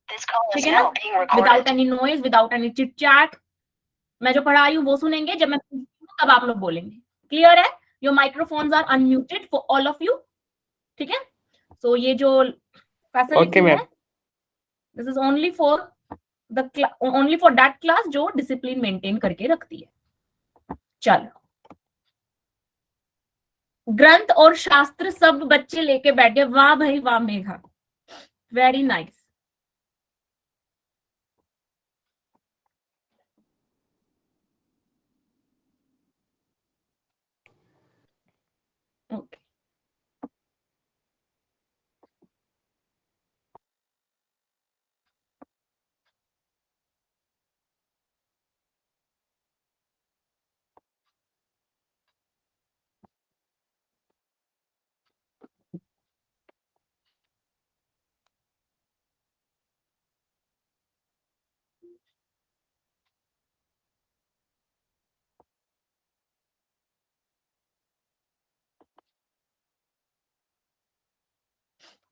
ठीक है ना, without any noise, without any chit chat. मैं जो पढ़ा रही हूँ वो सुनेंगे, जब मैं तब आप लोग बोलेंगे। क्लियर है? Your microphones are unmuted for all of you. ठीक है, सो ये जो फैसिलिटी है, this is only for only for that class जो डिसिप्लिन मेंटेन करके रखती है। चलो, ग्रंथ और शास्त्र सब बच्चे लेके बैठ गए। वाह भाई वाह मेघा, वेरी नाइस। ओके,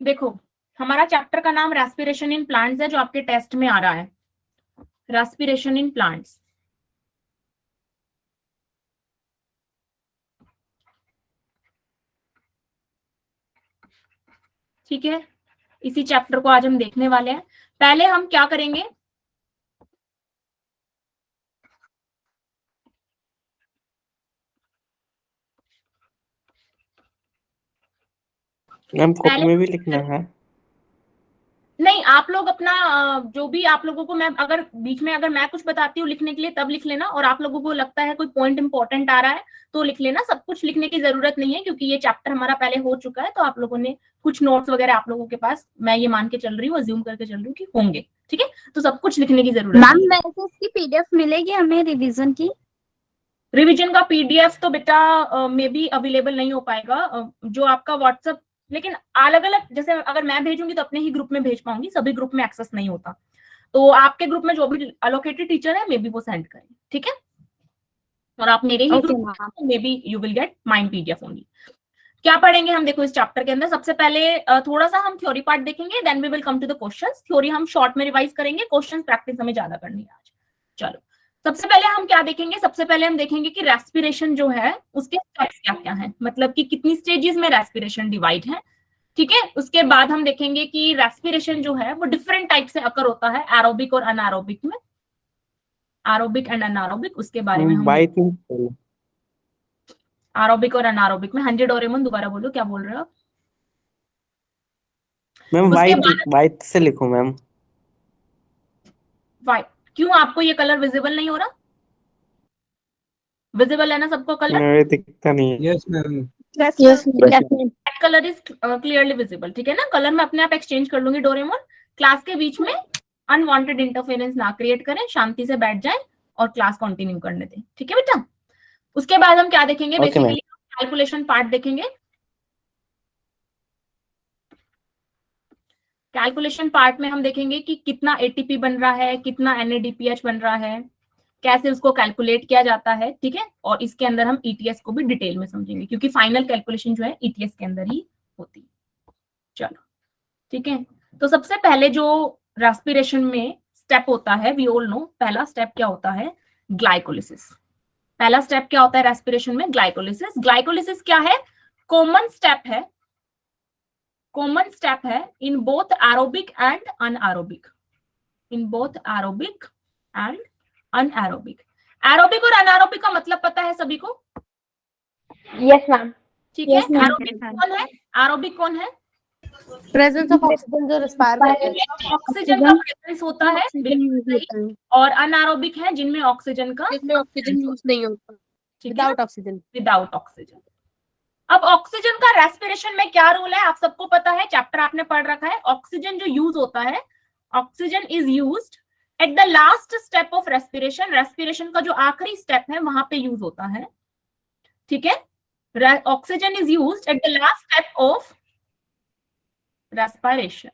देखो हमारा चैप्टर का नाम रेस्पिरेशन इन प्लांट्स है, जो आपके टेस्ट में आ रहा है, रेस्पिरेशन इन प्लांट्स। ठीक है, इसी चैप्टर को आज हम देखने वाले हैं। पहले हम क्या करेंगे, मैम कॉपी में भी लिखना है? नहीं, आप लोग अपना जो भी आप लोगों को, मैं अगर बीच में अगर मैं कुछ बताती हूँ लिखने के लिए तब लिख लेना, और आप लोगों को लगता है कोई पॉइंट इंपॉर्टेंट आ रहा है तो लिख लेना। सब कुछ लिखने की जरूरत नहीं है, क्योंकि ये चैप्टर हमारा पहले हो चुका है, तो आप लोगों ने कुछ नोट्स वगैरह आप लोगों के पास, मैं ये मान के चल रही हूँ, अज्यूम करके चल रही हूँ कि होंगे। ठीक है, तो सब कुछ लिखने की जरूरत मैम नहीं है। वैसे इसकी पीडीएफ मिलेगी हमें रिवीजन की? रिवीजन का पीडीएफ तो बेटा मे बी अवेलेबल नहीं हो पाएगा, जो आपका व्हाट्सएप, लेकिन अलग अलग, जैसे अगर मैं भेजूंगी तो अपने ही ग्रुप में भेज पाऊंगी, सभी ग्रुप में एक्सेस नहीं होता, तो आपके ग्रुप में जो भी अलोकेटेड टीचर है मे बी वो सेंड करें। ठीक है, और आप मेरे ही ओके ग्रुप मैम। में, maybe you will get mine PDF only. क्या पढ़ेंगे हम, देखो इस चैप्टर के अंदर सबसे पहले थोड़ा सा हम थ्योरी पार्ट देखेंगे, then we will come to the questions. Theory हम शॉर्ट में रिवाइज करेंगे, क्वेश्चंस प्रैक्टिस हमें ज्यादा करनी है आज। चलो, सबसे पहले हम क्या देखेंगे, सबसे पहले हम देखेंगे कि रेस्पिरेशन जो है उसके स्टेप्स क्या क्या हैं, मतलब कि कितनी स्टेजेस में रेस्पिरेशन डिवाइड है। ठीक है, उसके बाद हम देखेंगे कि रेस्पिरेशन जो है वो डिफरेंट टाइप से अकर होता है, एरोबिक और अनारोबिक में, एरोबिक एंड अनारोबिक, उसके बारे में हम बाई थिंक एरोबिक और अनारोबिक में। 100 डोरेमोन दोबारा बोलो, क्या बोल रहे हो आप? मैम उसके वाइट बाद वाइट से लिखो मैम। व्हाइट, क्यों आपको ये कलर विजिबल नहीं हो रहा? विजिबल है ना सबको कलर? मेरे दिखता नहीं है। Yes ma'am. Yes ma'am. Colour is clearly visible. ठीक है ना, कलर मैं अपने आप एक्सचेंज कर लूंगी डोरेमोन। क्लास के बीच में अनवांटेड इंटरफेरेंस ना क्रिएट करें, शांति से बैठ जाए और क्लास कंटिन्यू करने दें। ठीक है बेटा, उसके बाद हम क्या देखेंगे, okay ma'am. Basically calculation part देखेंगे। कैलकुलेशन पार्ट में हम देखेंगे कि कितना एटीपी बन रहा है, कितना एनएडीपीएच बन रहा है, कैसे उसको कैलकुलेट किया जाता है। ठीक है, और इसके अंदर हम ईटीएस को भी डिटेल में समझेंगे, क्योंकि फाइनल कैलकुलेशन जो है ईटीएस के अंदर ही होती है। चलो ठीक है, तो सबसे पहले जो रेस्पिरेशन में स्टेप होता है, वी ऑल नो, पहला स्टेप क्या होता है, ग्लाइकोलिसिस। पहला स्टेप क्या होता है रेस्पिरेशन में, ग्लाइकोलिसिस। ग्लाइकोलिसिस क्या है, कॉमन स्टेप है, कॉमन स्टेप है in both aerobic and anaerobic, in both aerobic and anaerobic. Aerobic और अनारोबिक का मतलब पता है सभी को? Yes ma'am. ठीक है, Yes, ma'am. एरोबिक कौन है, एरोबिक कौन है? प्रेजेंस ऑफ ऑक्सीजन जो रिस्पायर करते हैं। ऑक्सीजन का प्रेजेंस होता है, बिल्कुल सही। और अनारोबिक है जिनमें ऑक्सीजन का, जिसमें ऑक्सीजन यूज नहीं होता, विदाउट ऑक्सीजन। Without oxygen. अब ऑक्सीजन का रेस्पिरेशन में क्या रोल है, आप सबको पता है, चैप्टर आपने पढ़ रखा है। ऑक्सीजन जो यूज होता है, oxygen is used at the last step of respiration. Respiration का जो आखिरी स्टेप है वहां पे यूज होता है। ठीक है, oxygen is used at the last step of respiration.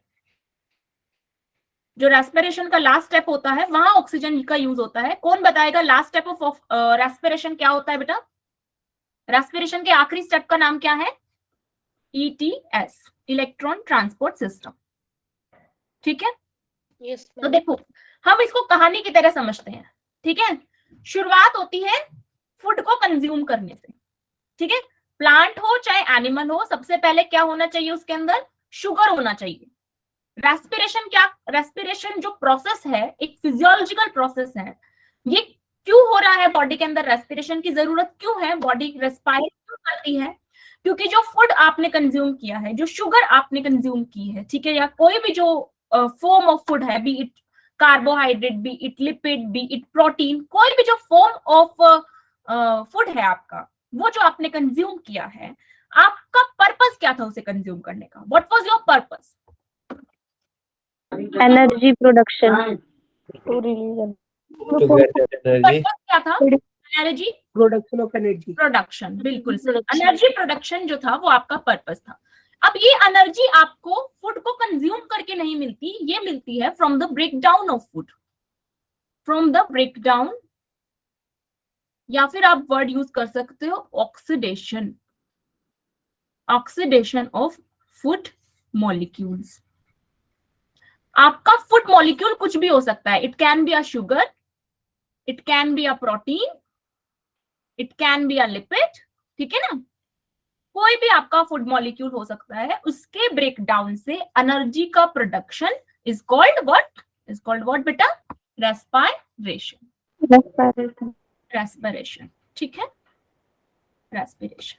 जो रेस्पिरेशन का लास्ट स्टेप होता है वहां ऑक्सीजन का यूज होता है। कौन बताएगा लास्ट स्टेप ऑफ रेस्पिरेशन क्या होता है बेटा? रेस्पिरेशन के आखिरी स्टेप का नाम क्या है? ETS, electron transport system. ठीक है, Yes, तो ma'am. देखो, हम इसको कहानी की तरह समझते हैं, ठीक है। शुरुआत होती है फूड को कंज्यूम करने से, ठीक है। प्लांट हो चाहे एनिमल हो, सबसे पहले क्या होना चाहिए उसके अंदर? शुगर होना चाहिए। रेस्पिरेशन क्या? रेस्पिरेशन जो प्रोसेस है, एक फिजियोलॉजिकल प्रोसेस है। ये क्यों हो रहा है बॉडी के अंदर? रेस्पिरेशन की जरूरत क्यों है? बॉडी रेस्पायर क्यों करती है? क्योंकि जो फूड आपने कंज्यूम किया है, जो शुगर आपने कंज्यूम की है, ठीक है, या कोई भी जो फॉर्म ऑफ फूड है, B it carbohydrate, B it lipid, B it protein, कोई भी जो फॉर्म ऑफ फूड है आपका, वो जो आपने कंज्यूम किया है, आपका पर्पस क्या था उसे कंज्यूम करने का? What was your purpose? Energy production To release To get energy. Purpose क्या था? Energy production of energy. Production, बिल्कुल सही। एनर्जी प्रोडक्शन जो था वो आपका पर्पस था। अब ये एनर्जी आपको फूड को कंज्यूम करके नहीं मिलती, ये मिलती है from the breakdown of food, from the breakdown, या फिर आप वर्ड यूज कर सकते हो oxidation, oxidation of food molecules. आपका फूड मॉलिक्यूल कुछ भी हो सकता है, it can be a sugar, it can be a protein, it can be a lipid, ठीक है ना, कोई भी आपका फूड मॉलिक्यूल हो सकता है। उसके ब्रेकडाउन से एनर्जी का production is called what? Is called what बेटा? रेस्पिरेशन, रेस्पिरेशन, ठीक है, रेस्पिरेशन।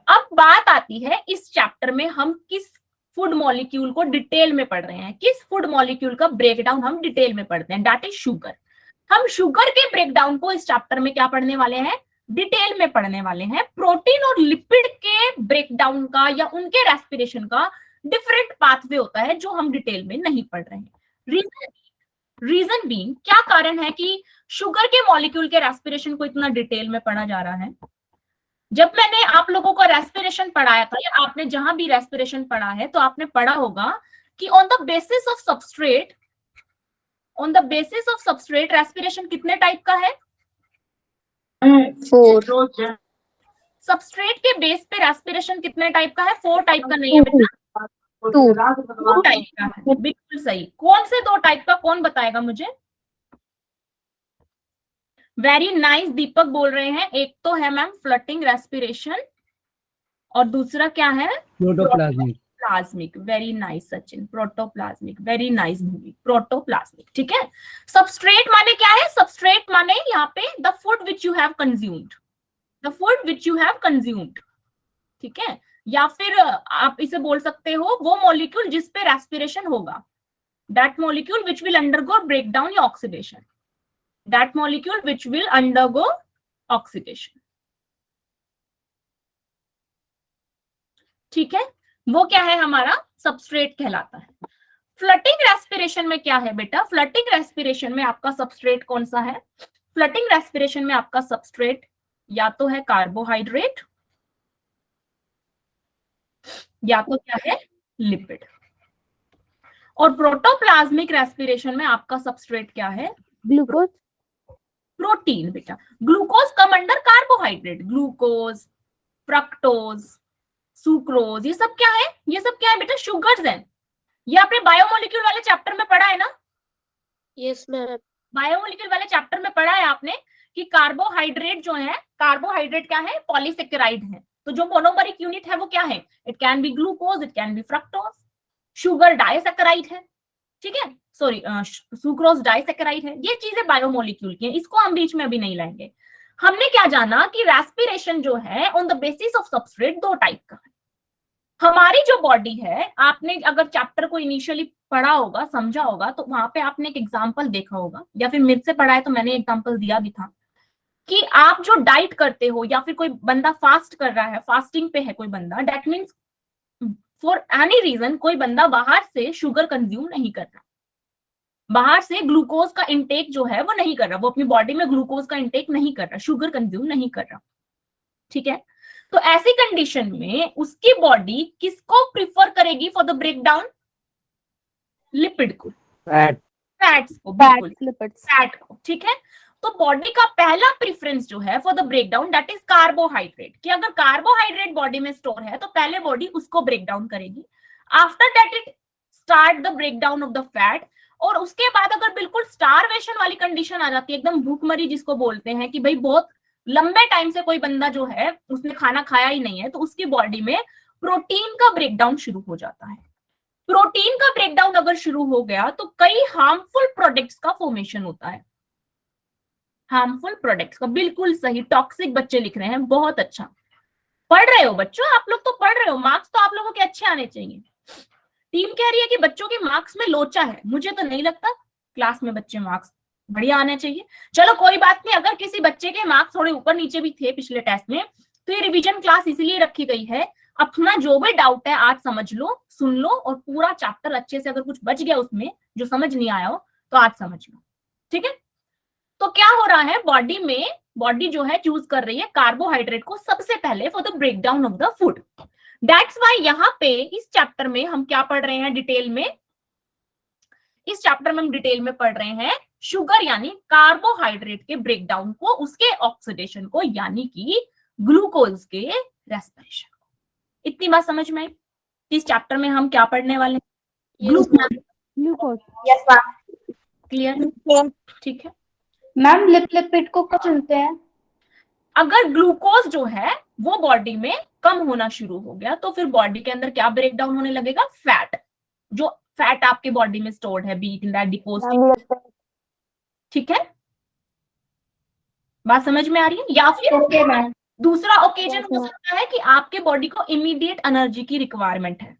अब बात आती है इस चैप्टर में हम किस फूड मॉलिक्यूल को डिटेल में पढ़ रहे हैं, किस फूड मॉलिक्यूल का ब्रेकडाउन हम डिटेल में पढ़ते हैं, दैट इज शुगर। हम शुगर के ब्रेकडाउन को इस चैप्टर में क्या पढ़ने वाले हैं? डिटेल में पढ़ने वाले हैं। प्रोटीन और लिपिड के ब्रेकडाउन का या उनके रेस्पिरेशन का डिफरेंट पाथवे होता है जो हम डिटेल में नहीं पढ़ रहे हैं। रीजन बीइंग, क्या कारण है कि शुगर के मॉलिक्यूल के रेस्पिरेशन को इतना डिटेल में पढ़ा जा रहा है? जब मैंने आप लोगों को रेस्पिरेशन पढ़ाया था, या आपने जहां भी रेस्पिरेशन पढ़ा है, तो आपने पढ़ा होगा कि on the basis of substrate, on the basis of substrate respiration कितने टाइप का है? 4 सबस्ट्रेट के बेस पे रेस्पिरेशन कितने टाइप का है? 4 टाइप का नहीं है बेटा, 2 टाइप का है। बिल्कुल सही। कौन से 2 टाइप का? कौन बताएगा मुझे? वेरी नाइस, दीपक बोल रहे हैं। एक तो है मैम फ्लटिंग रेस्पिरेशन, और दूसरा क्या है? Protoplasmic. Plasmic. Very nice Sachin, protoplasmic, very nice movie, protoplasmic, ठीक है। सबस्ट्रेट माने क्या है? सबस्ट्रेट माने यहाँ पे the food which you have consumed, the food which you have consumed, ठीक है। या फिर आप इसे बोल सकते हो वो मॉलिक्यूल जिस पे रेस्पिरेशन होगा, that molecule which will undergo breakdown या oxidation, that molecule which will undergo oxidation, ठीक है। वो क्या है? हमारा सबस्ट्रेट कहलाता है। फ्लटिंग रेस्पिरेशन में क्या है बेटा? फ्लटिंग रेस्पिरेशन में आपका सबस्ट्रेट कौन सा है? फ्लटिंग रेस्पिरेशन में आपका सबस्ट्रेट या तो है कार्बोहाइड्रेट, या तो क्या है? लिपिड। और प्रोटोप्लाज्मिक रेस्पिरेशन में आपका सबस्ट्रेट क्या है? Glucose. प्रोटीन बेटा। Glucose come under carbohydrate, glucose, fructose, sucrose, ये सब क्या है? ये सब क्या है बेटा? शुगर्स हैं। ये आपने बायोमोलिक्यूल वाले चैप्टर में पढ़ा है ना? Yes, ma'am. बायोमोलिक्यूल वाले चैप्टर में पढ़ा है आपने कि कार्बोहाइड्रेट जो है, कार्बोहाइड्रेट क्या है? पॉलीसेकेराइड है। तो जो मोनोमरिक यूनिट है वो क्या है? It can be glucose, it can be fructose. Sugar disaccharide है, ठीक है, सॉरी सुक्रोज डाइसेकेराइड है। ये चीजें बायोमोलिक्यूल की हैं, इसको हम बीच में अभी नहीं लाएंगे। हमने क्या जाना कि रेस्पिरेशन जो है on the basis of substrate 2 type का है। हमारी जो बॉडी है, आपने अगर चैप्टर को इनिशियली पढ़ा होगा, समझा होगा, तो वहां पे आपने एक एग्जांपल देखा होगा, या फिर मेरे से पढ़ा है तो मैंने एग्जांपल दिया भी था कि आप जो डाइट करते हो, या फिर कोई बंदा फास्ट कर रहा है, फास्टिंग पे है कोई बंदा, that means for any reason कोई बंदा बाहर से शुगर कंज्यूम नहीं कर रहा, बाहर से ग्लूकोज का इंटेक जो है वो नहीं कर रहा, वो अपनी बॉडी में ग्लूकोज का इंटेक नहीं कर रहा, शुगर कंज्यूम नहीं कर रहा, ठीक है। तो ऐसी कंडीशन में उसकी बॉडी किसको प्रिफर करेगी फॉर द ब्रेकडाउन? लिपिड को, फैट्स को, बिल्कुल Lipids. फैट को, ठीक है। तो बॉडी का पहला प्रेफरेंस जो है for the breakdown that is carbohydrate, कि अगर कार्बोहाइड्रेट बॉडी में स्टोर है तो पहले बॉडी उसको ब्रेक डाउन करेगी। After that it start the breakdown of the fat, और उसके बाद अगर बिल्कुल स्टारवेशन वाली कंडीशन आ जाती है, एकदम भूखमरी जिसको बोलते हैं कि भाई बहुत लंबे टाइम से कोई बंदा जो है उसने खाना खाया ही नहीं है, तो उसकी बॉडी में प्रोटीन का ब्रेकडाउन शुरू हो जाता है। प्रोटीन का ब्रेकडाउन अगर शुरू हो गया तो कई हार्मफुल प्रोडक्ट्स का फॉर्मेशन होता है। हार्मफुल प्रोडक्ट्स का, बिल्कुल सही, टॉक्सिक बच्चे लिख रहे हैं, बहुत अच्छा पढ़ रहे हो बच्चों, आप लोग तो पढ़ रहे हो, मार्क्स तो आप लोगों के अच्छे आने चाहिए। टीम कह रही है कि बच्चों के मार्क्स में लोचा है, मुझे तो नहीं लगता, क्लास में बच्चे मार्क्स बढ़िया आने चाहिए। चलो कोई बात नहीं, अगर किसी बच्चे के मार्क्स थोड़े ऊपर नीचे भी थे पिछले टेस्ट में, तो ये रिवीजन क्लास इसलिए रखी गई है, अपना जो भी डाउट है आज समझ लो, सुन लो, और पूरा चैप्टर अच्छे से, अगर कुछ बच गया उसमें जो समझ नहीं आया हो तो आज समझ लो, ठीक है। तो क्या हो रहा है, बॉडी में, बॉडी जो है चूज कर रही है कार्बोहाइड्रेट को सबसे पहले for the breakdown of the food. That's why यहाँ पे इस चैप्टर में हम क्या पढ़ रहे हैं डिटेल में, इस चैप्टर में हम डिटेल में पढ़ रहे हैं शुगर यानी कार्बोहाइड्रेट के ब्रेकडाउन को, उसके ऑक्सीडेशन को, यानी कि ग्लूकोज के रेस्पिरेशन को। इतनी बात समझ में आई? इस चैप्टर में हम क्या पढ़ने वाले हैं? ग्लूकोज। Yes ma'am. क्लियर? ठीक है मैम लिपिड को क्या चुनते हैं? अगर ग्लूकोज जो है वो बॉडी में कम होना शुरू हो गया तो फिर बॉडी के अंदर क्या ब्रेकडाउन होने लगेगा? फैट। जो फैट आपके बॉडी में स्टोर्ड है, B it in that deposed, ठीक है, बात समझ में आ रही है? या फिर ओके मैम। दूसरा ओकेजन हो सकता है कि आपके बॉडी को इमीडिएट एनर्जी की रिक्वायरमेंट है,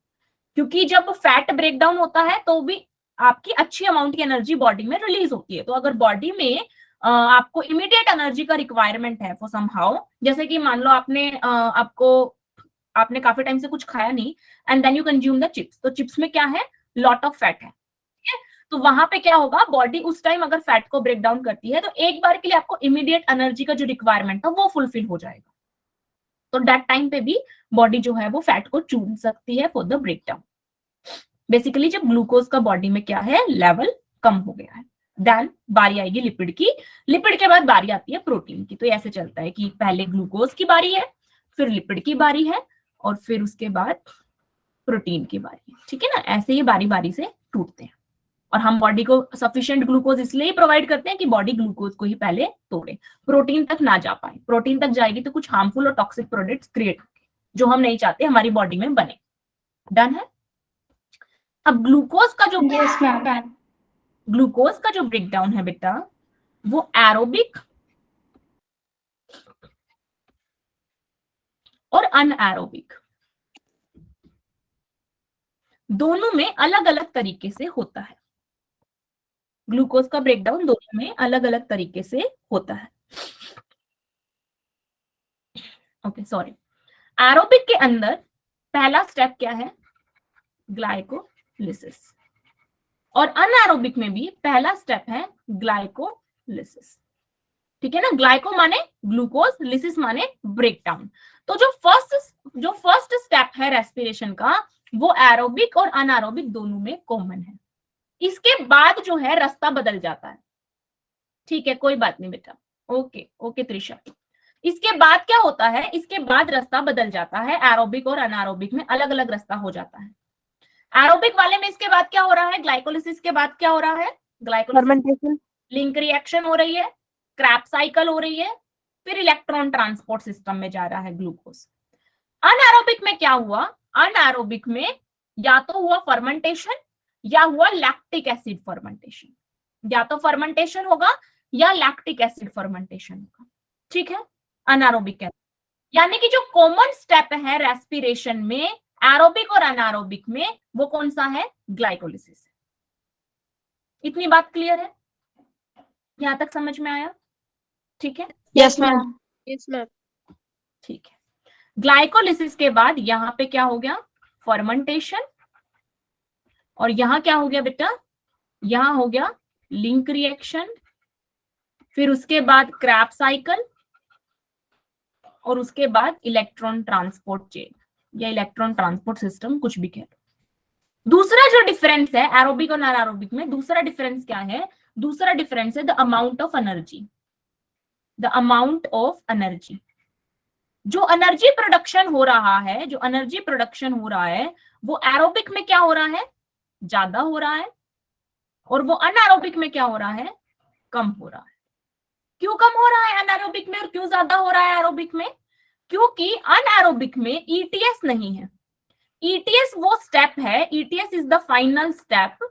क्योंकि जब फैट ब्रेकडाउन होता है तो भी आपकी अच्छी अमाउंट की एनर्जी बॉडी में रिलीज होती है। तो अगर बॉडी में आपको इमीडिएट एनर्जी का रिक्वायरमेंट है फॉर समहाउ, जैसे कि मान लो आपने काफी टाइम से कुछ खाया नहीं and then you consume the chips, तो चिप्स में क्या है? लॉट ऑफ फैट है, ठीक है? तो वहां पे क्या होगा, बॉडी उस टाइम अगर फैट को ब्रेक डाउन करती है तो एक बार के लिए आपको इमीडिएट एनर्जी का जो रिक्वायरमेंट था वो फुलफिल हो जाएगा। तो दैट टाइम पे भी बॉडी जो है वो फैट को चुन सकती है फॉर द ब्रेकडाउन। बेसिकली जब ग्लूकोज का बॉडी में क्या है, लेवल कम हो गया है, देन बारी आएगी लिपिड की, लिपिड के बाद बारी आती है प्रोटीन की। तो ऐसे चलता है कि पहले ग्लूकोज की बारी है, फिर लिपिड की बारी है, और फिर उसके बाद प्रोटीन की बारी है, ठीक है ना? ऐसे ही बारी बारी से टूटते हैं, और हम बॉडी को सफिशिएंट ग्लूकोज इसलिए ही प्रोवाइड करते हैं कि बॉडी ग्लूकोज को ही पहले तोड़े, प्रोटीन तक ना जा पाए। प्रोटीन तक जाएगी तो कुछ हार्मफुल और टॉक्सिक प्रोडक्ट्स क्रिएट होंगे जो हम नहीं चाहते हमारी बॉडी में बने। डन है? अब ग्लूकोज का जो ग्लूकोज का जो ब्रेकडाउन है बेटा, वो एरोबिक और अनएरोबिक दोनों में अलग अलग तरीके से होता है। ग्लूकोज का ब्रेकडाउन दोनों में अलग अलग तरीके से होता है। ओके सॉरी, एरोबिक के अंदर पहला स्टेप क्या है? ग्लाइकोलिसिस, और अनएरोबिक में भी पहला स्टेप है ग्लाइकोलिसिस, ठीक है ना? ग्लाइको माने ग्लूकोज, लिसिस माने ब्रेकडाउन। तो जो फर्स्ट स्टेप है रेस्पिरेशन का, वो एरोबिक और अनएरोबिक दोनों में कॉमन है। इसके बाद जो है रास्ता बदल जाता है, ठीक है, कोई बात नहीं बेटा, ओके ओके त्रिशा। इसके बाद क्या होता है? इसके बाद रास्ता बदल जाता है, एरोबिक और अनएरोबिक में अलग अलग रास्ता हो जाता है। एरोबिक वाले में इसके बाद क्या हो रहा है? ग्लाइकोलिसिस के बाद क्या हो रहा है? ग्लाइकोलिसिस, लिंक रिएक्शन हो रही है, क्रैप साइकिल हो रही है, फिर इलेक्ट्रॉन ट्रांसपोर्ट सिस्टम में जा रहा है ग्लूकोज। अनएरोबिक में क्या हुआ? अनएरोबिक में या तो हुआ फर्मेंटेशन या हुआ लैक्टिक एसिड फर्मेंटेशन, या तो फर्मेंटेशन होगा या लैक्टिक एसिड फर्मेंटेशन होगा, ठीक है? अनएरोबिक है, यानी कि जो कॉमन स्टेप है रेस्पिरेशन में एरोबिक और अनएरोबिक में, वो कौन सा है? ग्लाइकोलिसिस। इतनी बात क्लियर है? यहां तक समझ में आया? ठीक है, यस मैम। Yes ma'am. ठीक है। ग्लाइकोलिसिस के बाद यहां पे क्या हो गया? फर्मेंटेशन, और यहां क्या हो गया बेटा? यहां हो गया लिंक रिएक्शन, फिर उसके बाद क्रैप साइकिल, और उसके बाद इलेक्ट्रॉन ट्रांसपोर्ट चेन या इलेक्ट्रॉन ट्रांसपोर्ट सिस्टम, कुछ भी कह लो। दूसरा जो डिफरेंस है एरोबिक और अनएरोबिक में, दूसरा डिफरेंस क्या है? दूसरा डिफरेंस है the amount of energy. The amount of energy, जो एनर्जी प्रोडक्शन हो रहा है, जो एनर्जी प्रोडक्शन हो रहा है वो एरोबिक में क्या हो रहा है? ज्यादा हो रहा है, और वो अनारोबिक में क्या हो रहा है, कम हो रहा है। क्यों कम हो रहा है अनारोबिक में और क्यों ज्यादा हो रहा है एरोबिक में? क्योंकि अनारोबिक में ईटीएस नहीं है। ईटीएस वो स्टेप है, ETS is the final step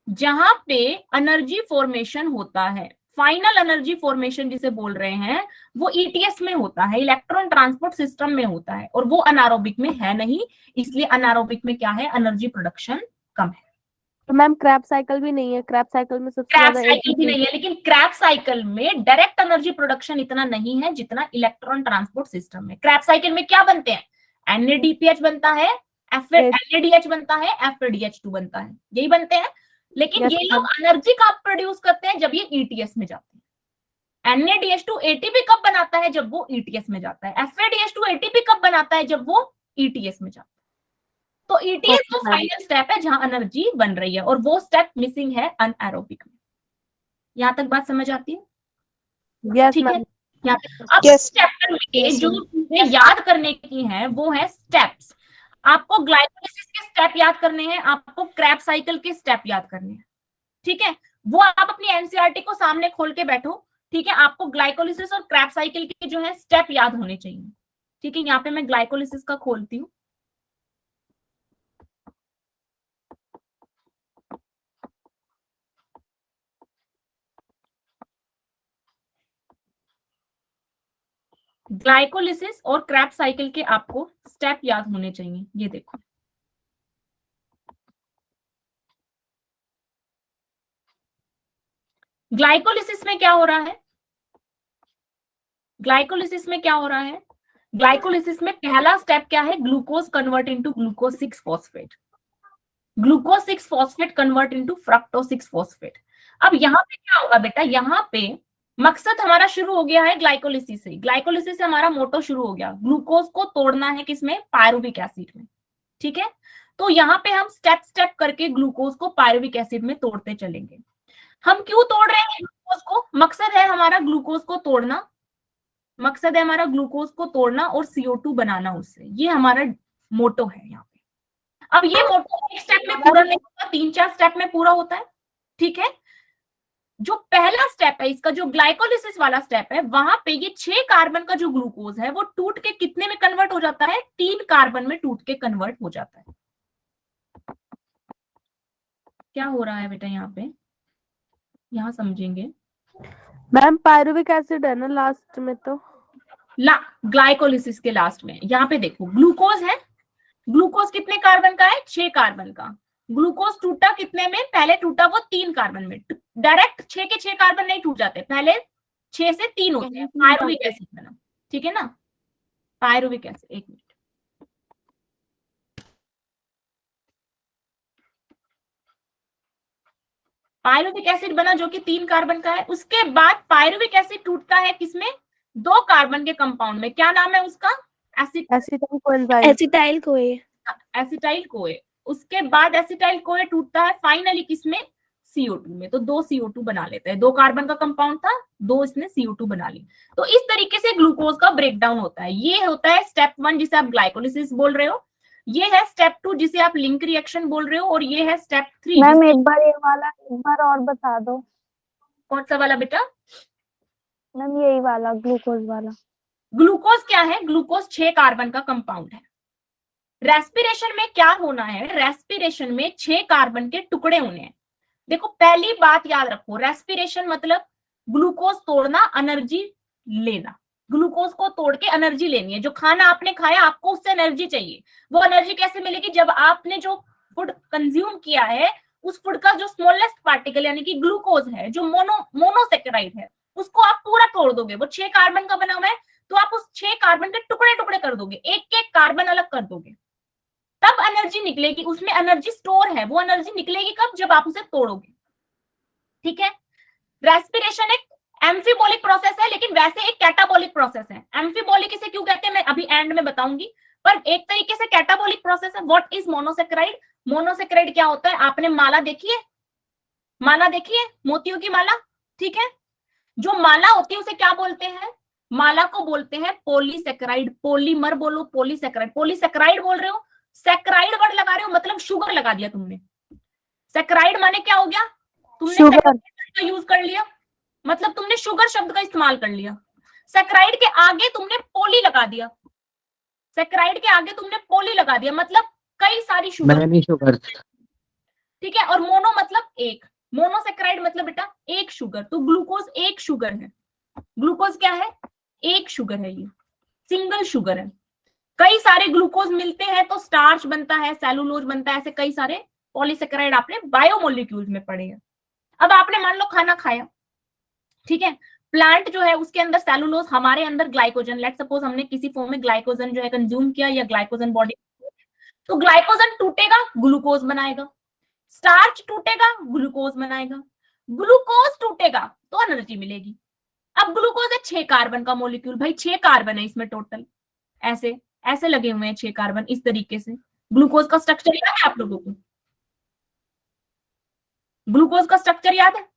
जहां पे एनर्जी फॉर्मेशन होता है। फाइनल एनर्जी फॉर्मेशन जिसे बोल रहे हैं वो ईटीएस में होता है, इलेक्ट्रॉन ट्रांसपोर्ट सिस्टम में होता है, और वो अनारोबिक में है नहीं। इसलिए अनारोबिक में क्या है, एनर्जी प्रोडक्शन कम है। तो मैम क्रैब साइकिल भी नहीं है, क्रैब साइकिल में सबसे क्रैब ज्यादा साइकिल भी ATP नहीं है, लेकिन क्रैब साइकिल में डायरेक्ट एनर्जी प्रोडक्शन इतना नहीं है जितना इलेक्ट्रॉन ट्रांसपोर्ट सिस्टम में। क्रैब साइकिल में क्या बनते हैं, एनएडीपीएच बनता है, एनएडीएच बनता है, एफएडीएच2 बनता है, यही बनते हैं। लेकिन Yes, ये लोग एनर्जी कब प्रोड्यूस करते हैं, जब ये ईटीएस में जाते हैं। NADH2 एटीपी कब बनाता है, जब वो ईटीएस में जाता है। FADH2 एटीपी कब बनाता है, जब वो ईटीएस में जाता है। तो ईटीएस वो फाइनल स्टेप है जहां एनर्जी बन रही है, और वो स्टेप मिसिंग है अनएरोबिक में। यहां तक बात समझ आती है? यस ठीक है। मैम। अब चैप्टर में जो चीजें याद करने की हैं वो है स्टेप्स। आपको ग्लाइकोलिसिस के स्टेप याद करने हैं, आपको क्रैब साइकिल के स्टेप याद करने हैं। ठीक है, वो आप अपनी एनसीईआरटी को सामने खोल के बैठो। ठीक है, आपको ग्लाइकोलिसिस और क्रैब साइकिल के जो है स्टेप याद होने चाहिए। ठीक है, यहाँ पे मैं ग्लाइकोलिसिस का खोलती हूँ। ग्लाइकोलिसिस और क्रैब साइकिल के आपको स्टेप याद होने चाहिए। ये देखो, ग्लाइकोलिसिस में क्या हो रहा है, ग्लाइकोलिसिस में क्या हो रहा है, ग्लाइकोलिसिस में पहला स्टेप क्या है, glucose convert into glucose 6 phosphate, glucose 6 phosphate convert into fructose 6 phosphate. अब यहाँ पे क्या होगा बेटा, यहाँ पे मकसद हमारा शुरू हो गया है ग्लाइकोलिसिस से। ग्लाइकोलिसिस से हमारा मोटो शुरू हो गया, ग्लूकोज को तोड़ना है किसमें, पायरुविक एसिड में। ठीक है, तो यहाँ पे हम स्टेप स्टेप करके ग्लूकोज को पायरुविक एसिड में तोड़ते चलेंगे। हम क्यों तोड़ रहे हैं ग्लूकोज को, मकसद है हमारा ग्लूकोज को तोड़ना, मकसद है हमारा ग्लूकोज को तोड़ना और CO2 बनाना उससे, ये हमारा मोटो है यहाँ पे। अब ये मोटो एक स्टेप में पूरा नहीं होता, 3-4 स्टेप में पूरा होता है। ठीक है, जो पहला स्टेप है इसका, जो ग्लाइकोलिसिस वाला स्टेप है, वहां पे ये 6 कार्बन का जो ग्लूकोज है वो टूट के कितने में कन्वर्ट हो जाता है, 3 कार्बन में टूट के कन्वर्ट हो जाता है। क्या हो रहा है बेटा यहाँ पे, यहाँ समझेंगे। मैम पायरुविक एसिड है ना लास्ट में, तो ग्लाइकोलिसिस के लास्ट में यहाँ पे देखो ग्लूकोज है, ग्लूकोज कितने कार्बन का है, 6 कार्बन का। ग्लूकोज टूटा कितने में, पहले टूटा वो 3 कार्बन में। डायरेक्ट 6 के 6 कार्बन नहीं टूट जाते, पहले 6 से 3 होते हैं, पायरुविक एसिड बना। ठीक है ना, पायरुविक एसिड, एक मिनट, पायरुविक एसिड बना जो कि 3 कार्बन का है। उसके बाद पायरुविक एसिड टूटता है किसमें, 2 कार्बन के कंपाउंड में। क्या नाम है उसका, एसिटाइल कोए। Acetyl CoA. उसके बाद एसिटाइल कोए टूटता है फाइनली किसमें, CO2 में। तो 2 CO2 बना लेता है, 2 कार्बन का कंपाउंड था, 2 इसने CO2 बना ली। तो इस तरीके से ग्लूकोज का ब्रेकडाउन होता है। ये होता है स्टेप 1 जिसे आप ग्लाइकोलिसिस बोल रहे हो, ये है स्टेप 2 जिसे आप लिंक रिएक्शन बोल रहे हो, और ये है स्टेप 3। मैम एक बार ये वाला एक बार और बता दो। कौन सा वाला बेटा, मैम यही वाला ग्लूकोज वाला। ग्लूकोज क्या है, ग्लूकोज 6 कार्बन का कंपाउंड है। रेस्पिरेशन में क्या होना है, रेस्पिरेशन में 6 कार्बन के टुकड़े होने हैं। देखो पहली बात याद रखो, रेस्पिरेशन मतलब ग्लूकोज तोड़ना, एनर्जी लेना। ग्लूकोज को तोड़ के एनर्जी लेनी है। जो खाना आपने खाया आपको उससे एनर्जी चाहिए, वो एनर्जी कैसे मिलेगी, जब आपने जो फूड कंज्यूम किया है उस फूड का जो स्मॉलेस्ट पार्टिकल यानी कि ग्लूकोज है, जो मोनोसेकेराइड है, उसको आप पूरा तोड़ दोगे। वो 6 कार्बन का बना हुआ है, तो आप उस 6 कार्बन के टुकड़े टुकड़े कर दोगे, एक एक कार्बन अलग कर दोगे, तब एनर्जी निकलेगी। उसमें एनर्जी स्टोर है, वो एनर्जी निकलेगी कब, जब आप उसे तोड़ोगे। ठीक है, रेस्पिरेशन एक एम्फीबोलिक प्रोसेस है, लेकिन वैसे एक कैटाबोलिक प्रोसेस है। एम्फीबोलिक इसे क्यों कहते हैं मैं अभी एंड में बताऊंगी, पर एक तरीके से कैटाबोलिक प्रोसेस है। व्हाट इज मोनोसेकेराइड, मोनोसेकेराइड क्या होता है, आपने माला देखी है, माला देखी है, मोतियों की माला। ठीक है, जो माला होती है उसे क्या बोलते हैं, माला को बोलते हैं पॉलीसेकेराइड। पॉलीमर बोलो, पॉलीसेकेराइड। पॉलीसेकेराइड बोल रहे हो, सेकेराइड वर्ड लगा रहे हो, मतलब शुगर लगा दिया तुमने। सैकराइड माने क्या हो गया, तुमने शुगर। सैकराइड का यूज कर लिया, मतलब तुमने शुगर शब्द का इस्तेमाल कर लिया। सैकराइड के आगे तुमने पोली लगा दिया, सैकराइड के आगे तुमने पोली लगा दिया, मतलब कई सारी शुगर, मैनी शुगर। ठीक है। और मोनो मतलब एक, मोनोसैकराइड मतलब बेटा एक शुगर, तो ग्लूकोज एक शुगर है। ग्लूकोज क्या है, एक शुगर है, ये सिंगल शुगर है। कई सारे ग्लूकोज मिलते हैं तो स्टार्च बनता है, सेलुलोज बनता है, ऐसे कई सारे पॉलीसेकेराइड आपने बायोमोलिक्यूल्स में पढ़े हैं। अब आपने मान लो खाना खाया, ठीक है, प्लांट जो है उसके अंदर सेलुलोज, हमारे अंदर ग्लाइकोजन, लेट सपोज हमने किसी फॉर्म में ग्लाइकोजन जो है कंज्यूम किया या ग्लाइकोजन बॉडी, तो ग्लाइकोजन टूटेगा ग्लूकोज बनाएगा, स्टार्च टूटेगा ग्लूकोज बनाएगा, ग्लूकोज टूटेगा तो एनर्जी मिलेगी। अब ग्लूकोज है 6 कार्बन का मॉलिक्यूल, भाई 6 कार्बन है इसमें टोटल, ऐसे ऐसे लगे हुए हैं 6 कार्बन इस तरीके से। ग्लूकोज का स्ट्रक्चर याद है आप लोगों को, ग्लूकोज का स्ट्रक्चर याद है,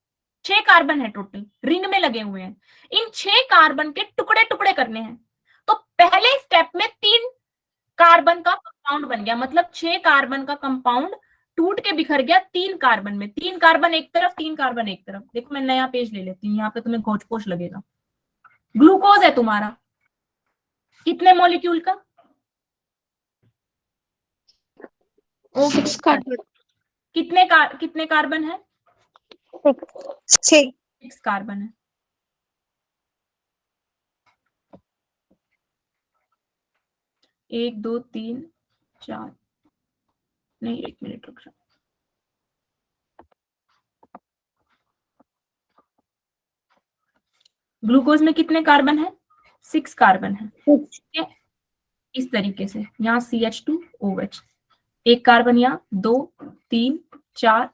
6 कार्बन है टोटल, रिंग में लगे हुए हैं। इन 6 कार्बन के टुकड़े टुकड़े करने हैं, तो पहले स्टेप में 3 कार्बन का कंपाउंड बन गया, मतलब 6 कार्बन का कंपाउंड टूट के बिखर गया 3 कार्बन में, 3 कार्बन एक तरफ 3 कार्बन एक तरफ। देखो मैं नया पेज ले लेती हूँ, यहाँ पे तुम्हें घोच पोच लगेगा। ग्लूकोज है तुम्हारा कितने मॉलिक्यूल का, 6 कार्बन। कितने कार्बन है, 6 6 कार्बन है। एक दो तीन चार, नहीं एक मिनट रुक जाओ, ग्लूकोज में कितने कार्बन है, 6 कार्बन है, ठीक है। इस तरीके से यहाँ CH2OH, एक कार्बन यहाँ, 2 3 4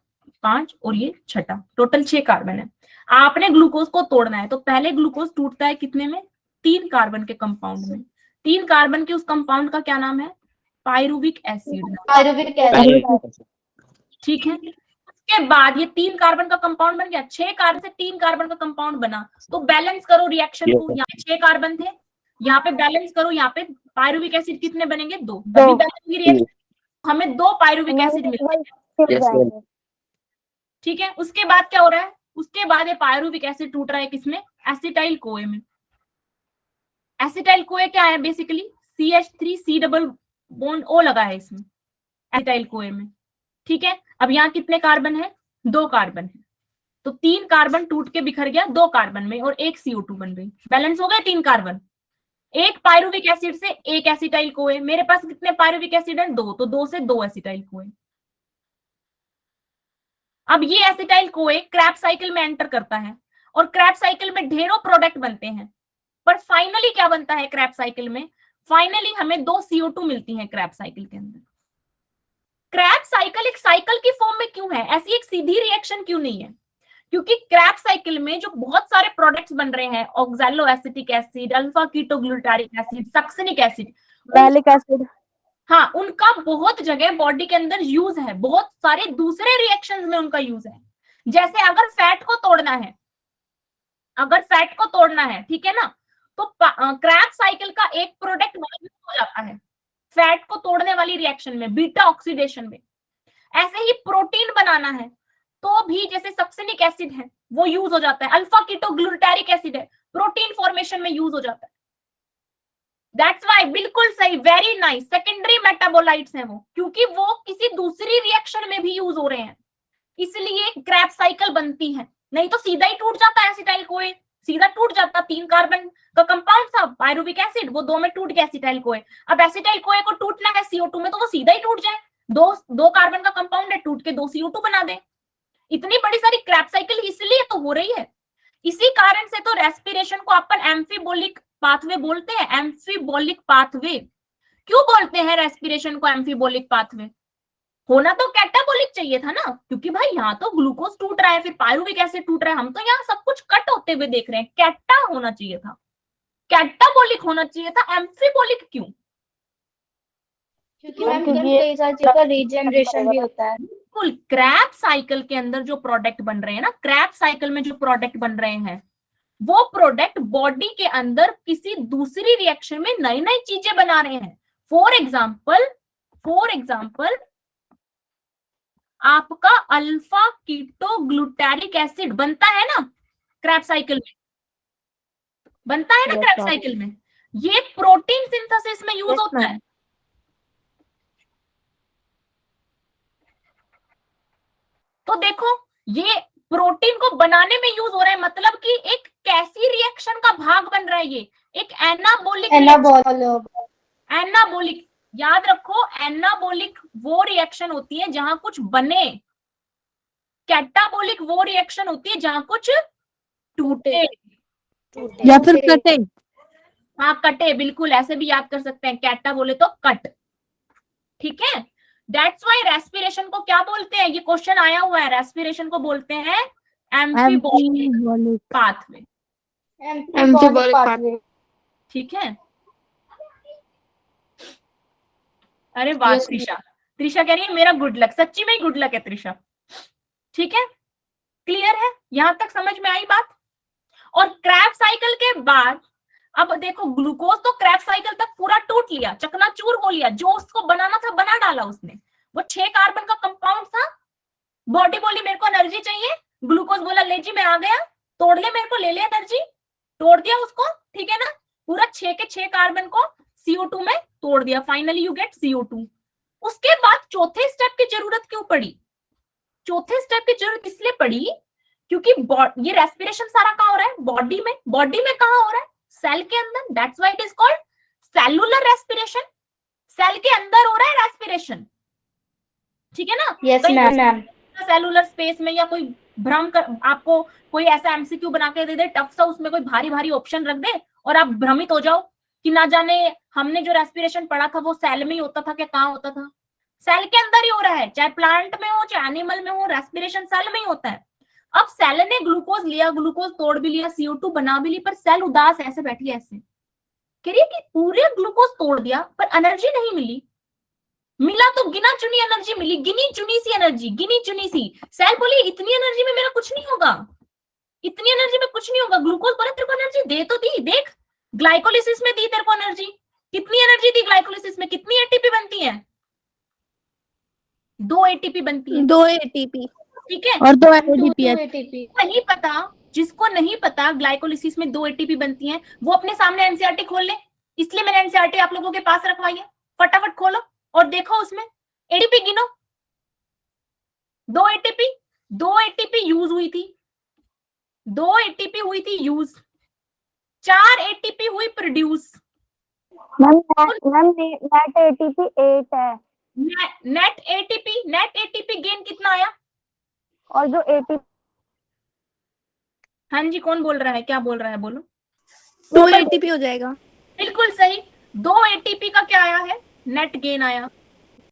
5 और ये छठा, टोटल 6 कार्बन है। आपने ग्लूकोज को तोड़ना है, तो पहले ग्लूकोज टूटता है कितने में, 3 कार्बन के कंपाउंड में। 3 कार्बन के उस कंपाउंड का क्या नाम है, पायरुविक एसिड, पायरुविक एसिड। ठीक है। उसके बाद ये 3 कार्बन का कंपाउंड बन गया, 6 कार्बन से 3 कार्बन का कंपाउंड बना, तो बैलेंस करो रिएक्शन को, यहाँ पे 6 कार्बन थे, यहाँ पे बैलेंस करो, यहाँ पे पायरुविक एसिड कितने बनेंगे, 2, अभी बैलेंस की रिएक्शन, हमें 2 पायरुविक एसिड मिलेंगे, ठीक है। उसके बाद क्या हो रहा है, उसके बाद ये पायरुविक एसिड टूट रहा है किसमें, एसिटाइल कोए में। एसिटाइल कोए क्या है, basically CH3C double bond O लगा है इसमें एसिटाइल कोए में, ठीक है। अब यहाँ कितने कार्बन है, 2 कार्बन है, तो 3 कार्बन टूट के बिखर गया 2 कार्बन में और एक CO2 बन गई, बैलेंस हो गए 3 कार्बन। एक पायरुविक एसिड से एक एसिटाइल कोए, मेरे पास कितने पायरुविक एसिड है, 2, तो 2 से 2 एसिटाइल कोए। अब ये एसिटाइल कोए क्रैब साइकिल में एंटर करता है और क्रैब साइकिल में ढेरों प्रोडक्ट बनते हैं, पर फाइनली क्या बनता है क्रैब साइकिल में, फाइनली हमें 2 CO2 मिलती हैं क्रैब साइकिल के अंदर। क्रैब साइकिल एक साइकिल की फॉर्म में क्यों है, ऐसी एक सीधी रिएक्शन क्यों नहीं है, क्योंकि क्रैब साइकिल में जो बहुत सारे प्रोडक्ट्स बन रहे हैं, oxalo acetic acid, alpha ketoglutaric acid, succinic acid, malic acid, हाँ, उनका बहुत जगह बॉडी के अंदर यूज है, बहुत सारे दूसरे रिएक्शंस में उनका यूज है। जैसे अगर फैट को तोड़ना है, अगर फैट को तोड़ना है, ठीक है ना, तो क्रैब साइकिल का एक प्रोडक्ट यूज हो जाता है फैट को तोड़ने वाली रिएक्शन में, बीटा ऑक्सीडेशन में। ऐसे ही प्रोटीन बनाना है तो भी जैसे सक्सिनिक एसिड है वो यूज हो जाता है, अल्फा कीटोग्लूटारिक एसिड है, प्रोटीन फॉर्मेशन में यूज हो जाता है। दैट्स वाई, बिल्कुल सही, वेरी नाइस, सेकेंडरी मेटाबोलाइट्स हैं वो, क्योंकि वो किसी दूसरी रिएक्शन में भी यूज हो रहे हैं, इसलिए क्रैब साइकिल बनती है। नहीं तो सीधा ही टूट जाता है एसिटाइल कोए, सीधा टूट जाता, 3 कार्बन का कंपाउंड था पायरुविक एसिड, वो 2 में टूट गया एसिटाइल कोए। अब एसिटाइल कोए को टूटना है CO2 में, तो वो सीधा ही टूट जाए, 2 कार्बन का कंपाउंड है, टूट के 2 CO2 बना दे। इतनी बड़ी सारी क्रैब साइकिल इसलिए तो हो रही है। इसी कारण से तो रेस्पिरेशन को अपन एम्फीबोलिक पाथवे बोलते हैं, एम्फीबोलिक पाथवे। क्यों बोलते हैं रेस्पिरेशन को एम्फीबोलिक पाथवे, होना तो कैटाबोलिक चाहिए था ना, क्योंकि भाई यहाँ तो ग्लूकोज टूट रहा है, फिर पायरुविक एसिड टूट रहा है, हम तो यहाँ सब कुछ कट होते हुए देख रहे हैं, कैटा होना चाहिए था, कैटाबोलिक होना चाहिए था, एम्फीबोलिक क्यों, क्योंकि मैम कई सारी चीज का रीजनरेशन भी होता है। बिल्कुल। क्रैब साइकिल के अंदर जो प्रोडक्ट बन रहे हैं ना, क्रैब साइकिल में जो प्रोडक्ट बन रहे हैं, वो प्रोडक्ट बॉडी के अंदर किसी दूसरी रिएक्शन में नई नई चीजें बना रहे हैं। फॉर एग्जाम्पल आपका अल्फा कीटो ग्लूटारिक एसिड बनता है ना क्रैब साइकिल में, बनता है ना Yes, क्रैब ma'am. साइकिल में, ये प्रोटीन सिंथेसिस में यूज Yes, होता ma'am. है। तो देखो ये प्रोटीन को बनाने में यूज हो रहा है, मतलब कि एक कैसी रिएक्शन का भाग बन रहा है ये, एक एनाबोलिक एनाबोलिक, याद रखो एनाबोलिक वो रिएक्शन होती है जहां कुछ बने, कैटाबोलिक वो रिएक्शन होती है जहां कुछ टूटे या फिर कटे। हाँ कटे, बिल्कुल ऐसे भी याद कर सकते हैं, कैटा बोले तो कट, ठीक है। दैट्स वाई रेस्पिरेशन को क्या बोलते हैं, ये क्वेश्चन आया हुआ है, रेस्पिरेशन को बोलते हैं एम्फीबोलिक पाथवे, ठीक है। अरे वाह त्रिशा, त्रिशा कह रही है मेरा गुड लक, सच्ची में ही गुड लक है त्रिशा, ठीक है। क्लियर है, यहां तक समझ में आई बात। और क्रैब साइकिल के बाद अब देखो ग्लूकोज तो क्रैब साइकिल तक पूरा टूट लिया, चकनाचूर हो लिया, जो उसको बनाना था बना डाला उसने, वो 6 कार्बन का कंपाउंड था। बॉडी बोली मेरे को एनर्जी चाहिए, ग्लूकोज बोला ले जी मैं आ गया, तोड़ ले मेरे को, ले ले एनर्जी, तोड़ दिया उसको, ठीक है ना, पूरा 6 के 6 कार्बन को CO2 में तोड़ दिया, फाइनली यू गेट CO2। उसके बाद चौथे स्टेप की जरूरत क्यों पड़ी, चौथे स्टेप की जरूरत इसलिए पड़ी क्योंकि ये रेस्पिरेशन सारा कहां हो रहा है, बॉडी में, बॉडी में कहां हो रहा है, सेल के अंदर, that's why it is called cellular respiration, cell के अंदर हो रहा है रेस्पिरेशन, ठीक है ना। Yes, ma'am. सेलुलर स्पेस में या कोई भ्रम कर, आपको कोई ऐसा एमसीक्यू बना के दे दे टफ सा, उसमें कोई भारी भारी ऑप्शन रख दे और आप भ्रमित हो जाओ कि ना जाने हमने जो रेस्पिरेशन पढ़ा था वो सेल में ही होता था क्या, कहाँ होता था, सेल के अंदर ही हो रहा है, चाहे प्लांट में हो चाहे एनिमल में हो, रेस्पिरेशन सेल में ही होता है। अब सेल ने ग्लूकोज लिया, ग्लूकोज तोड़ भी लिया, CO2 बना भी ली, पर सेल उदास ऐसे बैठी ऐसे कह रही है कि पूरे ग्लूकोज तोड़ दिया पर एनर्जी नहीं मिली, मिला तो गिना चुनी एनर्जी मिली, गिनी चुनी सी एनर्जी, गिनी चुनी सी। सेल बोली इतनी एनर्जी में मेरा कुछ नहीं होगा, इतनी एनर्जी में कुछ नहीं होगा। ग्लूकोज बोले तेरे को एनर्जी दे तो दी, देख ग्लाइकोलिसिस में दी तेरे को एनर्जी, कितनी एनर्जी दी ग्लाइकोलिसिस में, कितनी एटीपी बनती है, 2 एटीपी बनती है, 2 ATP ठीक है, और 2 ADP। नहीं पता, जिसको नहीं पता ग्लाइकोलिसिस में 2 एटीपी बनती हैं, वो अपने सामने एनसीईआरटी खोल ले, इसलिए मैंने एनसीईआरटी आप लोगों के पास रखवाई है, फटाफट खोलो और देखो उसमें एटीपी गिनो, 2 एटीपी यूज हुई थी, 2 एटीपी हुई थी यूज, 4 एटीपी हुई प्रोड्यूस। मैम नेट ATP 8 है, नेट एटीपी गेन कितना आया, और जो ATP हाँ जी कौन बोल रहा है, क्या बोल रहा है, बोलो। 2 ATP हो जाएगा, बिल्कुल सही, 2 एटीपी का क्या आया है, नेट गेन आया,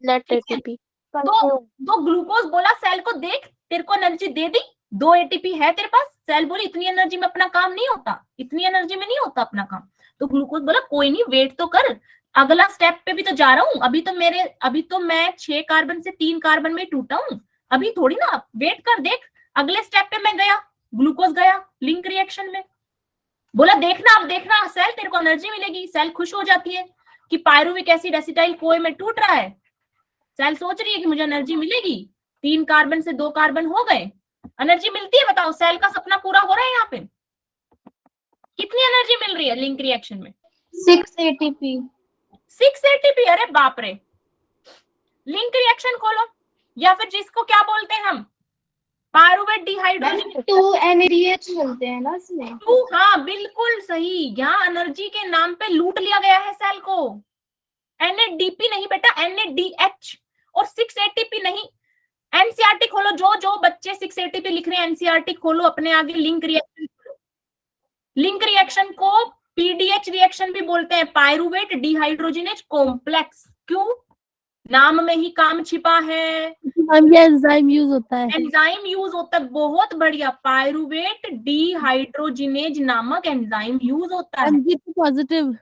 नेट ATP। दो ग्लूकोज बोला सेल को देख तेरे को एनर्जी दे दी, 2 एटीपी है तेरे पास, सेल बोली इतनी एनर्जी में अपना काम नहीं होता, इतनी एनर्जी में नहीं होता अपना काम, तो ग्लूकोज बोला कोई नहीं वेट तो कर, अगला स्टेप पे भी तो जा रहा हूँ, अभी तो मैं 6 कार्बन से 3 कार्बन में टूटा हूँ, अभी थोड़ी ना, वेट कर, देख अगले स्टेप पे मैं गया, ग्लूकोज गया लिंक रिएक्शन में, बोला देखना अब देखना सेल तेरे को एनर्जी मिलेगी, सेल खुश हो जाती है कि पायरुविक एसिड एसिटाइल कोए में टूट रहा है, सेल सोच रही है कि मुझे एनर्जी मिलेगी, 3 कार्बन से 2 कार्बन हो गए, एनर्जी मिलती है, बताओ सेल का सपना पूरा हो रहा है, यहाँ पे कितनी एनर्जी मिल रही है लिंक रिएक्शन में, 6 ATP। 6 एटीपी, अरे बाप रे। लिंक रिएक्शन खोलो, या फिर जिसको क्या बोलते हैं हम, पायरुवेट डिहाइड्रोजन, 2 NADH मिलते हैं ना इसमें। हाँ बिल्कुल सही, यहाँ एनर्जी के नाम पे लूट लिया गया है सेल को, NADP नहीं बेटा, NADH, और 6 ATP नहीं। एनसीईआरटी खोलो, जो बच्चे 6 ATP लिख रहे हैं एनसीईआरटी खोलो, अपने आगे लिंक रिएक्शन खोलो, लिंक रिएक्शन को PDH रिएक्शन भी बोलते हैं, पायरुवेट डिहाइड्रोजिनेज कॉम्प्लेक्स, क्यों, नाम में ही काम छिपा है, एंजाइम यूज होता है, एंजाइम यूज होता है, बहुत बढ़िया, पायरुवेट डिहाइड्रोजिनेज नामक एंजाइम यूज होता है, Mg2 पॉजिटिव,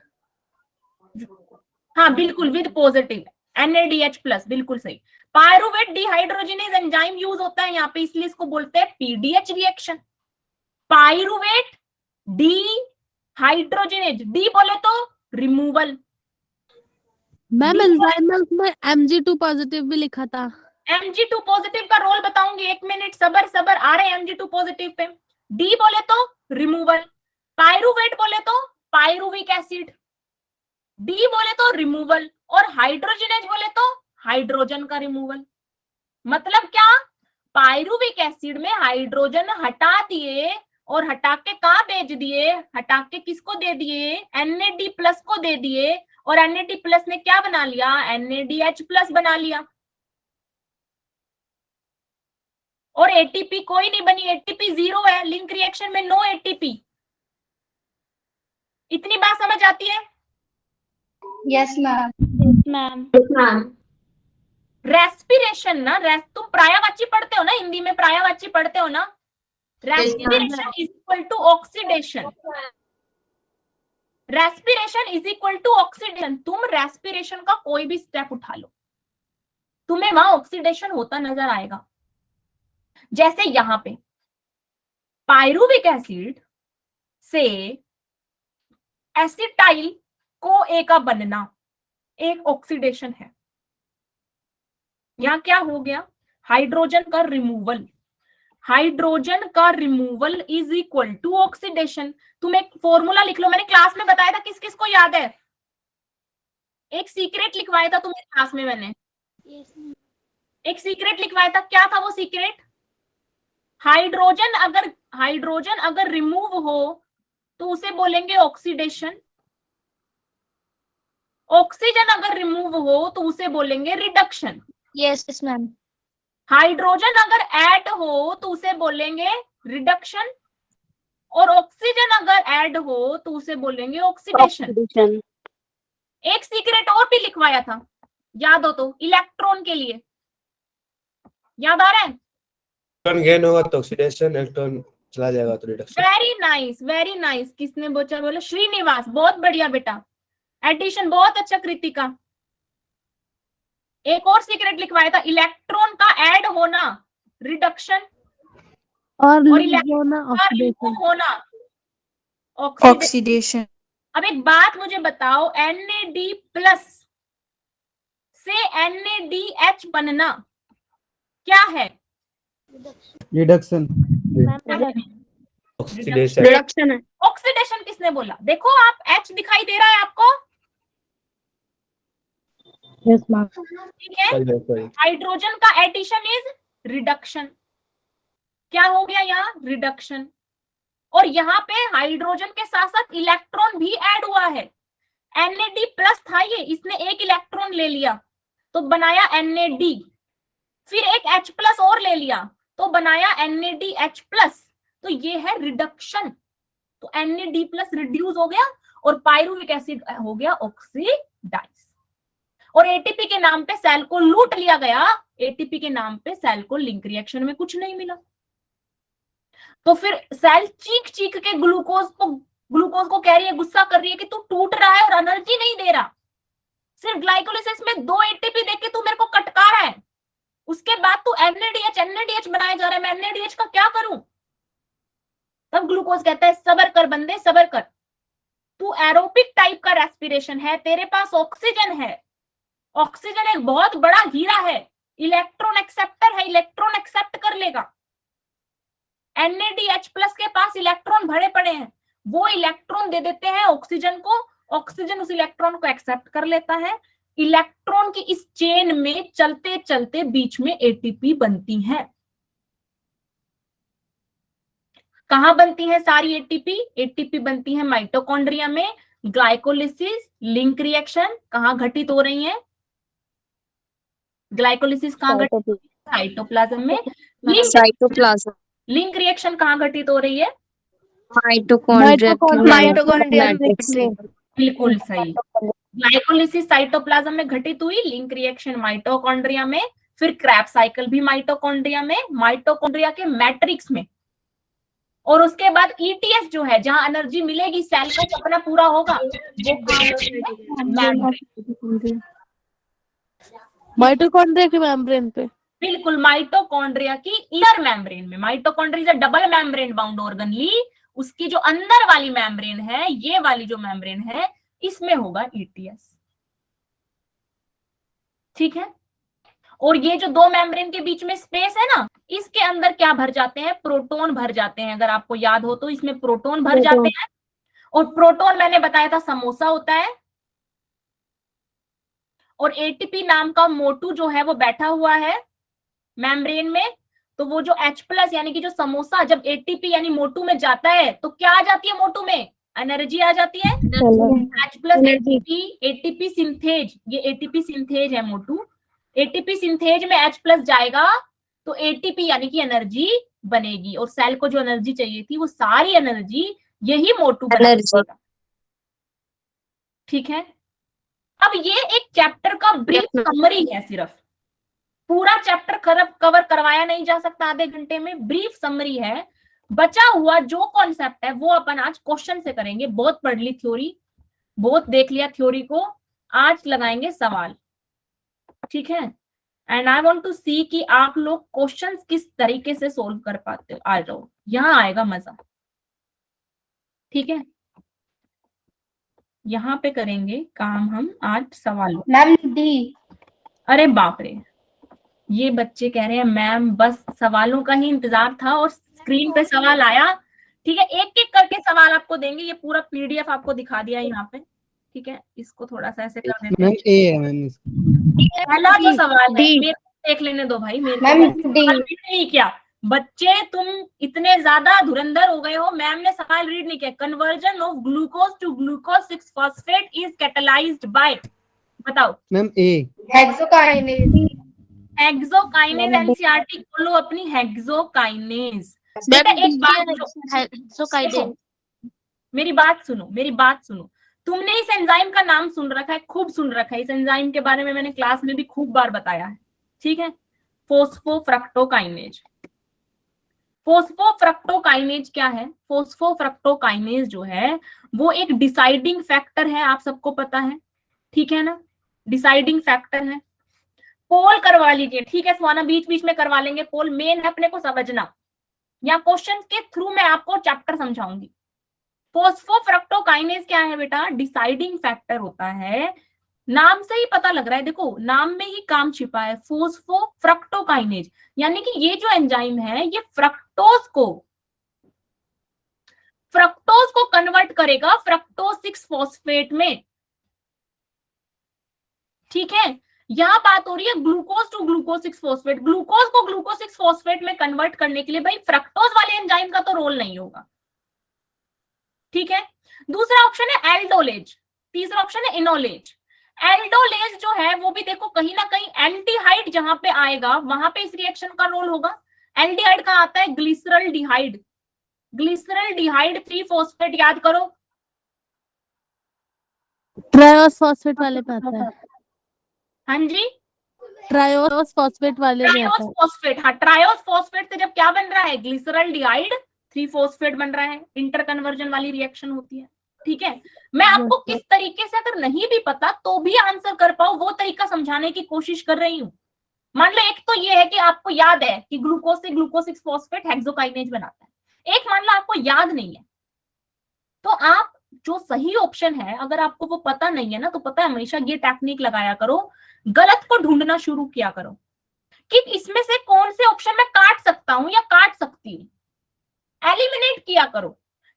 हाँ बिल्कुल विद पॉजिटिव NADH प्लस, बिल्कुल सही, पायरुवेट डिहाइड्रोजिनेज एंजाइम यूज होता है यहाँ पे, इसलिए इसको बोलते हैं PDH reaction, pyruvate dehydrogenase, D बोले तो रिमूवल, मैम एंजाइम में उसमें Mg2 पॉजिटिव भी लिखा था, Mg2 पॉजिटिव का रोल बताऊंगी, 1 मिनट सबर सबर, आ रहे हैं Mg2 पॉजिटिव पे। डी बोले तो रिमूवल, पायरुवेट बोले तो पायरुविक एसिड, डी बोले तो रिमूवल, और हाइड्रोजनेज बोले तो हाइड्रोजन का रिमूवल। मतलब क्या, पायरुविक एसिड में हाइड्रोजन हटा दिए और हटा के कहाँ भेज दिए, हटा के किसको दे दिए, NAD+ को दे दिए, और NAD+ ने क्या बना लिया, NADH+ बना लिया। और ATP कोई नहीं बनी, ATP 0 है, लिंक रिएक्शन में नो ATP। इतनी बात समझ आती है? Yes ma'am. रेस्पिरेशन ना, तुम पर्यायवाची पढ़ते हो ना, हिंदी में पर्यायवाची पढ़ते हो ना। Respiration is equal to oxidation, respiration is equal to oxidation. तुम रेस्पिरेशन का कोई भी स्टेप उठा लो, तुम्हें वहां ऑक्सीडेशन होता नजर आएगा। जैसे यहां पे पायरुविक एसिड से एसिटाइल को ए का बनना एक ऑक्सीडेशन है। यहां क्या हो गया, हाइड्रोजन का रिमूवल, हाइड्रोजन का removal is equal to oxidation. तुम एक फॉर्मूला लिख लो, मैंने क्लास में बताया था, किस किस को याद है? एक सीक्रेट लिखवाया था तुम्हें क्लास में मैंने, एक सीक्रेट लिखवाया था, क्या था वो सीक्रेट? हाइड्रोजन अगर रिमूव हो तो उसे बोलेंगे ऑक्सीडेशन, ऑक्सीजन अगर रिमूव हो तो उसे बोलेंगे रिडक्शन, यस मैम। हाइड्रोजन अगर ऐड हो तो उसे बोलेंगे रिडक्शन, और ऑक्सीजन अगर ऐड हो तो उसे बोलेंगे ऑक्सीडेशन। एक सीक्रेट और भी लिखवाया था, याद हो तो, इलेक्ट्रॉन के लिए, याद आ रहा है? इलेक्ट्रॉन गेन होगा तो ऑक्सीडेशन, इलेक्ट्रॉन चला जाएगा तो reduction. Very nice, very nice. किसने बोला? श्रीनिवास, बहुत बढ़िया बेटा, एडिशन बहुत अच्छा। कृतिका, एक और सीक्रेट लिखवाया था, इलेक्ट्रॉन का ऐड होना रिडक्शन, और इलेक्ट्रॉन का रिमूव होना ऑक्सीडेशन। अब एक बात मुझे बताओ, NAD+ से NADH बनना क्या है? रिडक्शन। ऑक्सीडेशन। रिडक्शन है। ऑक्सीडेशन किसने बोला? देखो आप, H दिखाई दे रहा है आपको? Yes ma'am. ठीक है, हाइड्रोजन का एडिशन इज रिडक्शन। क्या हो गया यहाँ? रिडक्शन। और यहाँ पे हाइड्रोजन के साथ साथ इलेक्ट्रॉन भी ऐड हुआ है। NAD+ था ये, इसने एक इलेक्ट्रॉन ले लिया तो बनाया NAD, फिर एक H+ और ले लिया तो बनाया NADH+, तो ये है रिडक्शन। तो NAD+ रिड्यूस हो गया और पायरुविक एसिड हो गया ऑक्सीडाइज, और ATP के नाम पे सेल को लूट लिया गया। ATP के नाम पे सेल को लिंक रिएक्शन में कुछ नहीं मिला, तो फिर सेल चीख चीख के ग्लूकोज को कह रही है, गुस्सा कर रही है कि तू टूट रहा है और एनर्जी नहीं दे रहा। सिर्फ ग्लाइकोलिसिस में 2 ATP देके तू मेरे को कटका रहा है, उसके बाद तू NADH बनाया जा रहा है, मैं NADH का क्या करूं? तब ग्लूकोज कहता है, सबर कर बंदे, सबर कर, तू एरोबिक टाइप का रेस्पिरेशन है, तेरे पास ऑक्सीजन है, ऑक्सीजन एक बहुत बड़ा हीरा है, इलेक्ट्रॉन एक्सेप्टर है, इलेक्ट्रॉन एक्सेप्ट कर लेगा। NADH+ के पास इलेक्ट्रॉन भरे पड़े हैं, वो इलेक्ट्रॉन दे देते हैं ऑक्सीजन को, ऑक्सीजन उस इलेक्ट्रॉन को एक्सेप्ट कर लेता है। इलेक्ट्रॉन की इस चेन में चलते चलते बीच में ATP बनती है। कहां बनती है सारी ATP बनती है माइटोकॉन्ड्रिया में। ग्लाइकोलिसिस, लिंक रिएक्शन कहां घटित हो रही है? ग्लाइकोलिसिस कहां घटित? साइटोप्लाज्म में। साइटोप्लाज्म। लिंक रिएक्शन कहां घटित हो रही है? माइटोकॉन्ड्रिया बिल्कुल सही। ग्लाइकोलिसिस साइटोप्लाज्म में घटित हुई, लिंक रिएक्शन माइटोकॉन्ड्रिया में, फिर क्रैब्स साइकिल भी माइटोकॉन्ड्रिया में, माइटोकॉन्ड्रिया के मैट्रिक्स में, और उसके बाद ETS जो है, जहां एनर्जी मिलेगी, सेल का सपना पूरा होगा, माइटोकॉन्ड्रिया के मेम्ब्रेन पे। बिल्कुल, माइटोकॉन्ड्रिया की इनर मेम्ब्रेन में। Mitochondria double membrane bound organelle, उसकी जो अंदर वाली मेम्ब्रेन है, ये वाली जो मेम्ब्रेन है, इसमें होगा ETS। ठीक है, और ये जो दो मेम्ब्रेन के बीच में स्पेस है ना, इसके अंदर क्या भर जाते हैं, प्रोटॉन भर जाते हैं। अगर आपको याद हो तो इसमें प्रोटॉन भर जाते हैं, और प्रोटॉन मैंने बताया था समोसा होता है, और एटीपी नाम का मोटू जो है वो बैठा हुआ है मेम्ब्रेन में। तो वो जो H+ यानी कि जो समोसा जब एटीपी यानी मोटू में जाता है तो क्या आ जाती है मोटू में, एनर्जी आ जाती है, H+ एटीपी, एटीपी सिंथेज, ये एटीपी सिंथेज है मोटू। एटीपी सिंथेज में H+ जाएगा तो एटीपी यानी कि एनर्जी बनेगी, और सेल को जो एनर्जी चाहिए थी वो सारी एनर्जी यही मोटू Energy. बना। ठीक है, अब ये एक चैप्टर का ब्रीफ Yes, ma'am. समरी है, सिर्फ पूरा चैप्टर कवर करवाया नहीं जा सकता आधे घंटे में, ब्रीफ समरी है। बचा हुआ जो कॉन्सेप्ट है वो अपन आज क्वेश्चन से करेंगे। बहुत पढ़ ली थ्योरी, बहुत देख लिया थ्योरी को, आज लगाएंगे सवाल। ठीक है, एंड आई वांट टू सी कि आप लोग क्वेश्चंस किस तरीके से सोल्व कर पाते हो। आ जाओ, यहां आएगा मजा। ठीक है, यहाँ पे करेंगे काम हम आज सवालों। Ma'am D. अरे बाप रे, ये बच्चे कह रहे हैं मैम बस सवालों का ही इंतजार था और स्क्रीन पे सवाल आया। ठीक है, एक एक करके सवाल आपको देंगे, ये पूरा पीडीएफ आपको दिखा दिया यहाँ पे। ठीक है, इसको थोड़ा सा ऐसे कर देते मैम हैं। ए है मैम इसका। पहला जो सवाल है, डी। मेरे को देख लेने दो भाई, मेरे मैम को डी। सवाल रीड नहीं किया। बच्चे तुम इतने ज्यादा धुरंधर हो गए हो, मैम ने सवाल रीड नहीं किया। Conversion of glucose to glucose 6 phosphate is catalysed by, बताओ। Ma'am A. Hexokinase. Hexokinase, NCERT खोलो अपनी, हेक्सोकाइनेज। बेटा एक बात देखो, मेरी बात सुनो, मेरी बात सुनो। तुमने इस एंजाइम का नाम सुन रखा है, खूब सुन रखा है। इस एंजाइम के बारे में मैंने क्लास में भी खूब बार बताया है। ठीक है, फोस्फोफ्रक्टोकाइनेज। फोस्फोफ्रक्टोकाइनेज क्या है? फोस्फोफ्रक्टोकाइनेज जो है वो एक डिसाइडिंग फैक्टर है, आप सबको पता है। ठीक है ना, डिसाइडिंग फैक्टर है। पोल करवा लीजिए, ठीक है स्वाना, बीच बीच में करवा लेंगे पोल। मेन है अपने को समझना, या क्वेश्चन के थ्रू मैं आपको चैप्टर समझाऊंगी। फोस्फोफ्रक्टोकाइनेज क्या है बेटा? डिसाइडिंग फैक्टर होता है। नाम से ही पता लग रहा है, देखो नाम में ही काम छिपा है, फोस्फोफ्रक्टोकाइनेज। यानी कि ये जो एंजाइम है ये फ्रक्टोज को कन्वर्ट करेगा फ्रक्टोज 6 फॉस्फेट में। ठीक है, यहां बात हो रही है glucose to glucose 6 phosphate. Glucose को ग्लूकोज 6 फॉस्फेट में कन्वर्ट करने के लिए भाई फ्रक्टोज वाले एंजाइम का तो रोल नहीं होगा। ठीक है, दूसरा ऑप्शन है एल्डोलेज, तीसरा ऑप्शन है इनोलेज। एल्डोलेज जो है वो भी देखो कहीं ना कहीं एल्डिहाइड जहां पे आएगा वहां पे इस रिएक्शन का रोल होगा। एल्डिहाइड कहां आता है? ग्लिसरल डिहाइड, ग्लिसरल डिहाइड 3 फॉस्फेट, याद करो। ट्रायोस फॉस्फेट वाले पे आता है। हाँ जी, ट्रायोस फॉस्फेट वाले में आता ट्रायोस है। फॉस्फेट। हाँ, ट्रायोस फॉस्फेट से जब क्या बन रहा है? ग्लिसरल डिहाइड 3 फॉस्फेट बन रहा है, इंटर कन्वर्जन वाली रिएक्शन होती है। ठीक है, मैं आपको किस तरीके से, अगर नहीं भी पता तो भी आंसर कर पाओ वो तरीका समझाने की कोशिश कर रही हूं। मान लो एक तो ये है कि आपको याद है कि ग्लूकोज से ग्लूकोज 6 फॉस्फेट हेक्सोकाइनेज बनाता है। एक मान लो आपको याद नहीं है, तो आप जो सही ऑप्शन है अगर आपको वो पता नहीं है ना, तो पता है हमेशा ये टेक्निक लगाया करो, गलत को ढूंढना शुरू किया करो कि इसमें से कौन से ऑप्शन में काट सकता हूं या काट सकती हूं। एलिमिनेट किया करो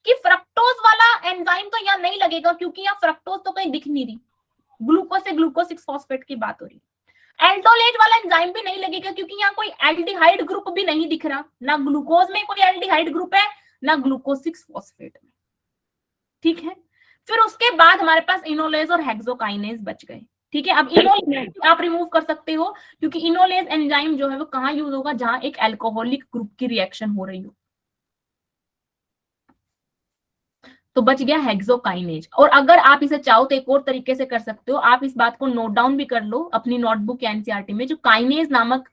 कि फ्रक्टोज वाला एंजाइम तो यहाँ नहीं लगेगा क्योंकि यहाँ फ्रक्टोज तो कहीं दिख नहीं रही, ग्लूकोज से ग्लूकोज 6 फॉस्फेट की बात हो रही। एल्डोलेज वाला एंजाइम भी नहीं लगेगा क्योंकि यहाँ कोई एल्डिहाइड ग्रुप भी नहीं दिख रहा, ना ग्लूकोज में कोई एल्डिहाइड ग्रुप है ना ग्लूकोज 6 फॉस्फेट में। ठीक है, फिर उसके बाद हमारे पास इनोलेज और हेक्सोकाइनेज बच गए। ठीक है, अब इनोलेज आप रिमूव कर सकते हो क्योंकि इनोलेज एंजाइम जो है वो कहाँ यूज होगा? जहां एक अल्कोहलिक ग्रुप की रिएक्शन हो रही हो। तो बच गया हेक्सोकाइनेज। और अगर आप इसे चाहो तो एक और तरीके से कर सकते हो, आप इस बात को नोट डाउन भी कर लो अपनी नोटबुक या एनसीईआरटी में। जो काइनेज नामक,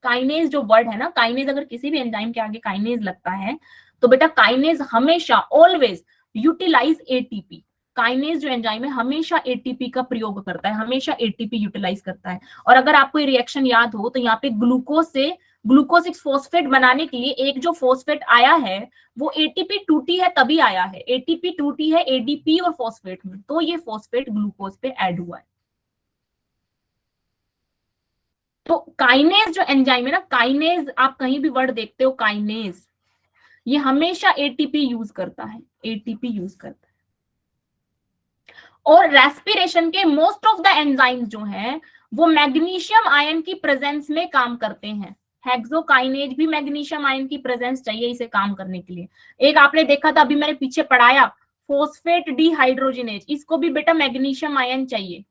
काइनेज जो वर्ड है ना, काइनेज अगर किसी भी एंजाइम के आगे काइनेज लगता है तो बेटा काइनेज हमेशा ऑलवेज यूटिलाइज एटीपी। काइनेज जो एंजाइम है हमेशा एटीपी का प्रयोग करता है, हमेशा एटीपी यूटिलाइज करता है। और अगर आपको ये रिएक्शन याद हो तो यहाँ पे ग्लूकोज से ग्लूकोज 6 फॉस्फेट बनाने के लिए एक जो फॉस्फेट आया है वो एटीपी टूटी है तभी आया है। एटीपी टूटी है एडीपी और फॉस्फेट में, तो ये फॉस्फेट ग्लूकोज पे ऐड हुआ है। तो काइनेज जो एंजाइम है ना, काइनेज आप कहीं भी वर्ड देखते हो काइनेज, ये हमेशा एटीपी यूज करता है, एटीपी यूज करता है। और रेस्पिरेशन के मोस्ट ऑफ द एंजाइम्स जो हैं वो मैग्नीशियम आयन की प्रेजेंस में काम करते हैं। हेक्सोकाइनेज भी मैग्नीशियम आयन की प्रेजेंस चाहिए इसे काम करने के लिए। एक आपने देखा था अभी मैंने पीछे पढ़ाया फोस्फेट डिहाइड्रोजिनेज, इसको भी बेटा मैग्नीशियम आयन चाहिए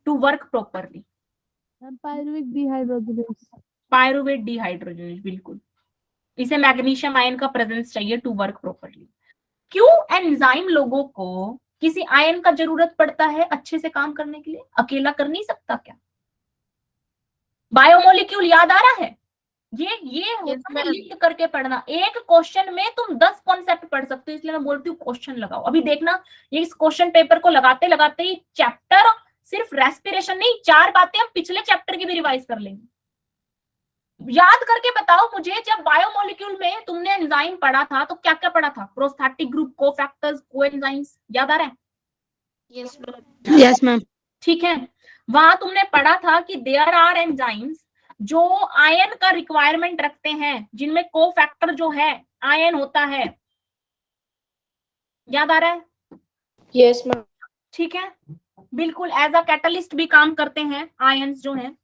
to work properly. Pyruvic dehydrogenase, pyruvate dehydrogenase, बिल्कुल, इसे मैग्नीशियम आयन का प्रेजेंस चाहिए टू वर्क प्रॉपरली। क्यों एंजाइम लोगों को किसी आयन का जरूरत पड़ता है अच्छे से काम करने के लिए? अकेला कर नहीं सकता क्या? बायोमोलिक्यूल याद आ रहा है? ये होता है लिंक करके पढ़ना। एक क्वेश्चन में तुम 10 कॉन्सेप्ट पढ़ सकते हो, इसलिए मैं बोलती हूँ क्वेश्चन लगाओ। अभी देखना ये इस क्वेश्चन पेपर को लगाते लगाते ही चैप्टर, सिर्फ रेस्पिरेशन नहीं, 4 बातें हम पिछले चैप्टर की भी रिवाइज कर लेंगे। याद करके बताओ मुझे, जब बायोमोलिक्यूल में तुमने एंजाइम पढ़ा था तो क्या क्या पढ़ा था? प्रोस्थेटिक ग्रुप, कोफैक्टर्स, कोएंजाइम्स, याद आ रहा है? Yes ma'am. ठीक है, वहां तुमने पढ़ा था कि देयर आर एंजाइम्स जो आयन का रिक्वायरमेंट रखते हैं, जिनमें कोफैक्टर जो है आयन होता है। याद आ रहा है? Yes ma'am. ठीक है, बिल्कुल, एज अ कैटलिस्ट भी काम करते हैं आयंस जो हैं।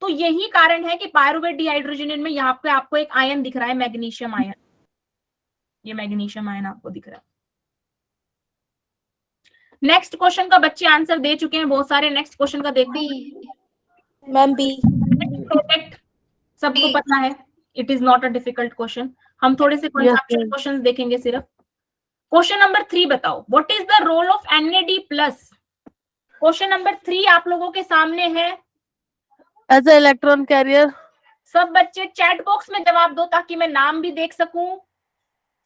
तो यही कारण है कि पायरुवेट डिहाइड्रोजिनेज में यहाँ पे आपको एक आयन दिख रहा है, मैग्नीशियम आयन। ये मैग्नीशियम आयन आपको दिख रहा है। नेक्स्ट क्वेश्चन का बच्चे आंसर दे चुके हैं बहुत सारे। नेक्स्ट क्वेश्चन का देखो। Ma'am B. प्रोटेक्ट सबको पता है, it is not a difficult question. हम थोड़े से कॉन्सेप्चुअल क्वेश्चंस देखेंगे सिर्फ। क्वेश्चन नंबर 3 बताओ, what is the role of NAD+? Question number 3 आप लोगों के सामने है। As a electron carrier. सब बच्चे चैट बॉक्स में जवाब दो ताकि मैं नाम भी देख सकूं।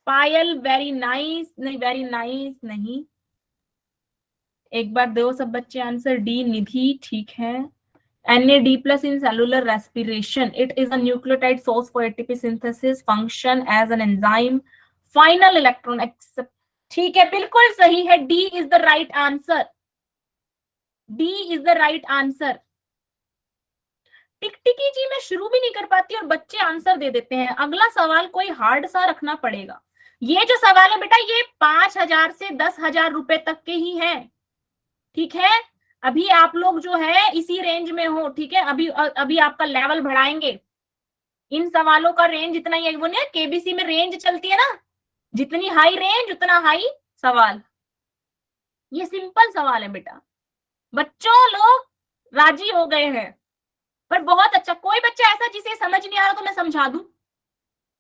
पायल, वेरी नाइस, नहीं वेरी नाइस नहीं, एक बार दो सब बच्चे आंसर। डी, निधि, ठीक है। NAD+ in cellular respiration, it is a nucleotide source for ATP synthesis, function as an enzyme, final electron accept, ठीक है, बिल्कुल सही है। D is the right answer, D is the right answer। टिकटिकी जी मैं शुरू भी नहीं कर पाती और बच्चे आंसर दे देते हैं। अगला सवाल कोई हार्ड सा रखना पड़ेगा। ये जो सवाल है बेटा ये 5,000 से 10,000 रुपए तक के ही हैं, ठीक है। अभी आप लोग जो है इसी रेंज में हो, ठीक है। अभी आपका लेवल बढ़ाएंगे। इन सवालों का रेंज इतना ही है, वो नहीं केबीसी में रेंज चलती है ना, जितनी हाई रेंज उतना हाई सवाल। ये सिंपल सवाल है बेटा, बच्चों लोग राजी हो गए हैं, पर बहुत अच्छा। कोई बच्चा ऐसा जिसे समझ नहीं आ रहा तो मैं समझा दूं?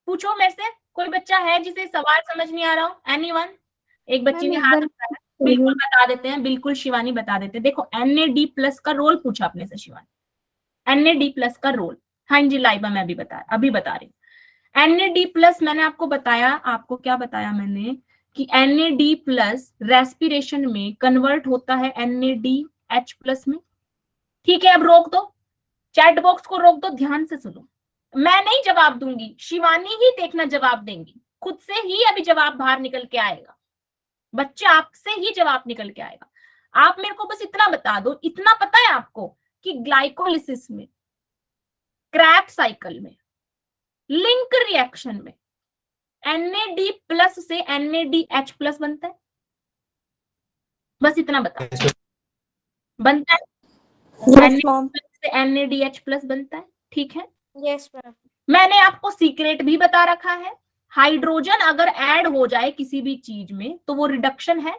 पूछो मेरे से, कोई बच्चा है जिसे सवाल समझ नहीं आ रहा हो? एनीवन? एक बच्ची ने हाथ उठाया, बिल्कुल बता देते हैं, बिल्कुल शिवानी बता देते हैं। देखो NAD+ का रोल पूछा आपने से शिवानी, NAD+ का रोल। हाँ जी लाइबा, मैं अभी बता रही हूँ। NAD+ मैंने आपको बताया, आपको क्या बताया मैंने कि NAD+ रेस्पिरेशन में कन्वर्ट होता है NADH+ में, ठीक है। अब रोक दो, चैट बॉक्स को रोक दो, ध्यान से सुनो। मैं नहीं जवाब दूंगी, शिवानी ही देखना जवाब देंगी, खुद से ही अभी जवाब बाहर निकल के आएगा। बच्चे आपसे ही जवाब निकल के आएगा। आप मेरे को बस इतना बता दो, इतना पता है आपको कि ग्लाइकोलिसिस में, क्रैब साइकिल में, लिंक रिएक्शन में NAD+ से NADH+ बनता है? बस इतना बता, बनता है? NAD+ से NADH+ बनता है, ठीक है। Yes ma'am. मैंने आपको सीक्रेट भी बता रखा है, हाइड्रोजन अगर ऐड हो जाए किसी भी चीज में तो वो रिडक्शन है,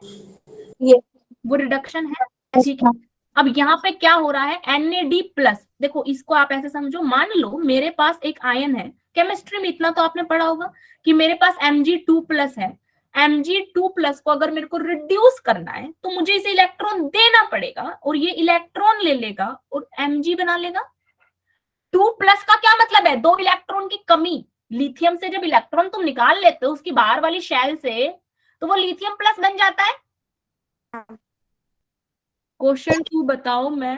वो रिडक्शन है, ठीक है। अब यहाँ पे क्या हो रहा है, NAD+, देखो इसको आप ऐसे समझो, मान लो मेरे पास एक आयन है, केमिस्ट्री में इतना तो आपने पढ़ा होगा कि मेरे पास Mg2+ है। Mg2+ को अगर मेरे को रिड्यूस करना है तो मुझे इसे इलेक्ट्रॉन देना पड़ेगा और ये इलेक्ट्रॉन ले लेगा और Mg बना लेगा। 2+ का क्या मतलब है? 2 इलेक्ट्रॉन की कमी। लिथियम से जब इलेक्ट्रॉन तुम निकाल लेते हो उसकी बाहर वाली शेल से, तो वो लिथियम प्लस बन जाता है। क्वेश्चन 2 बताओ। मैं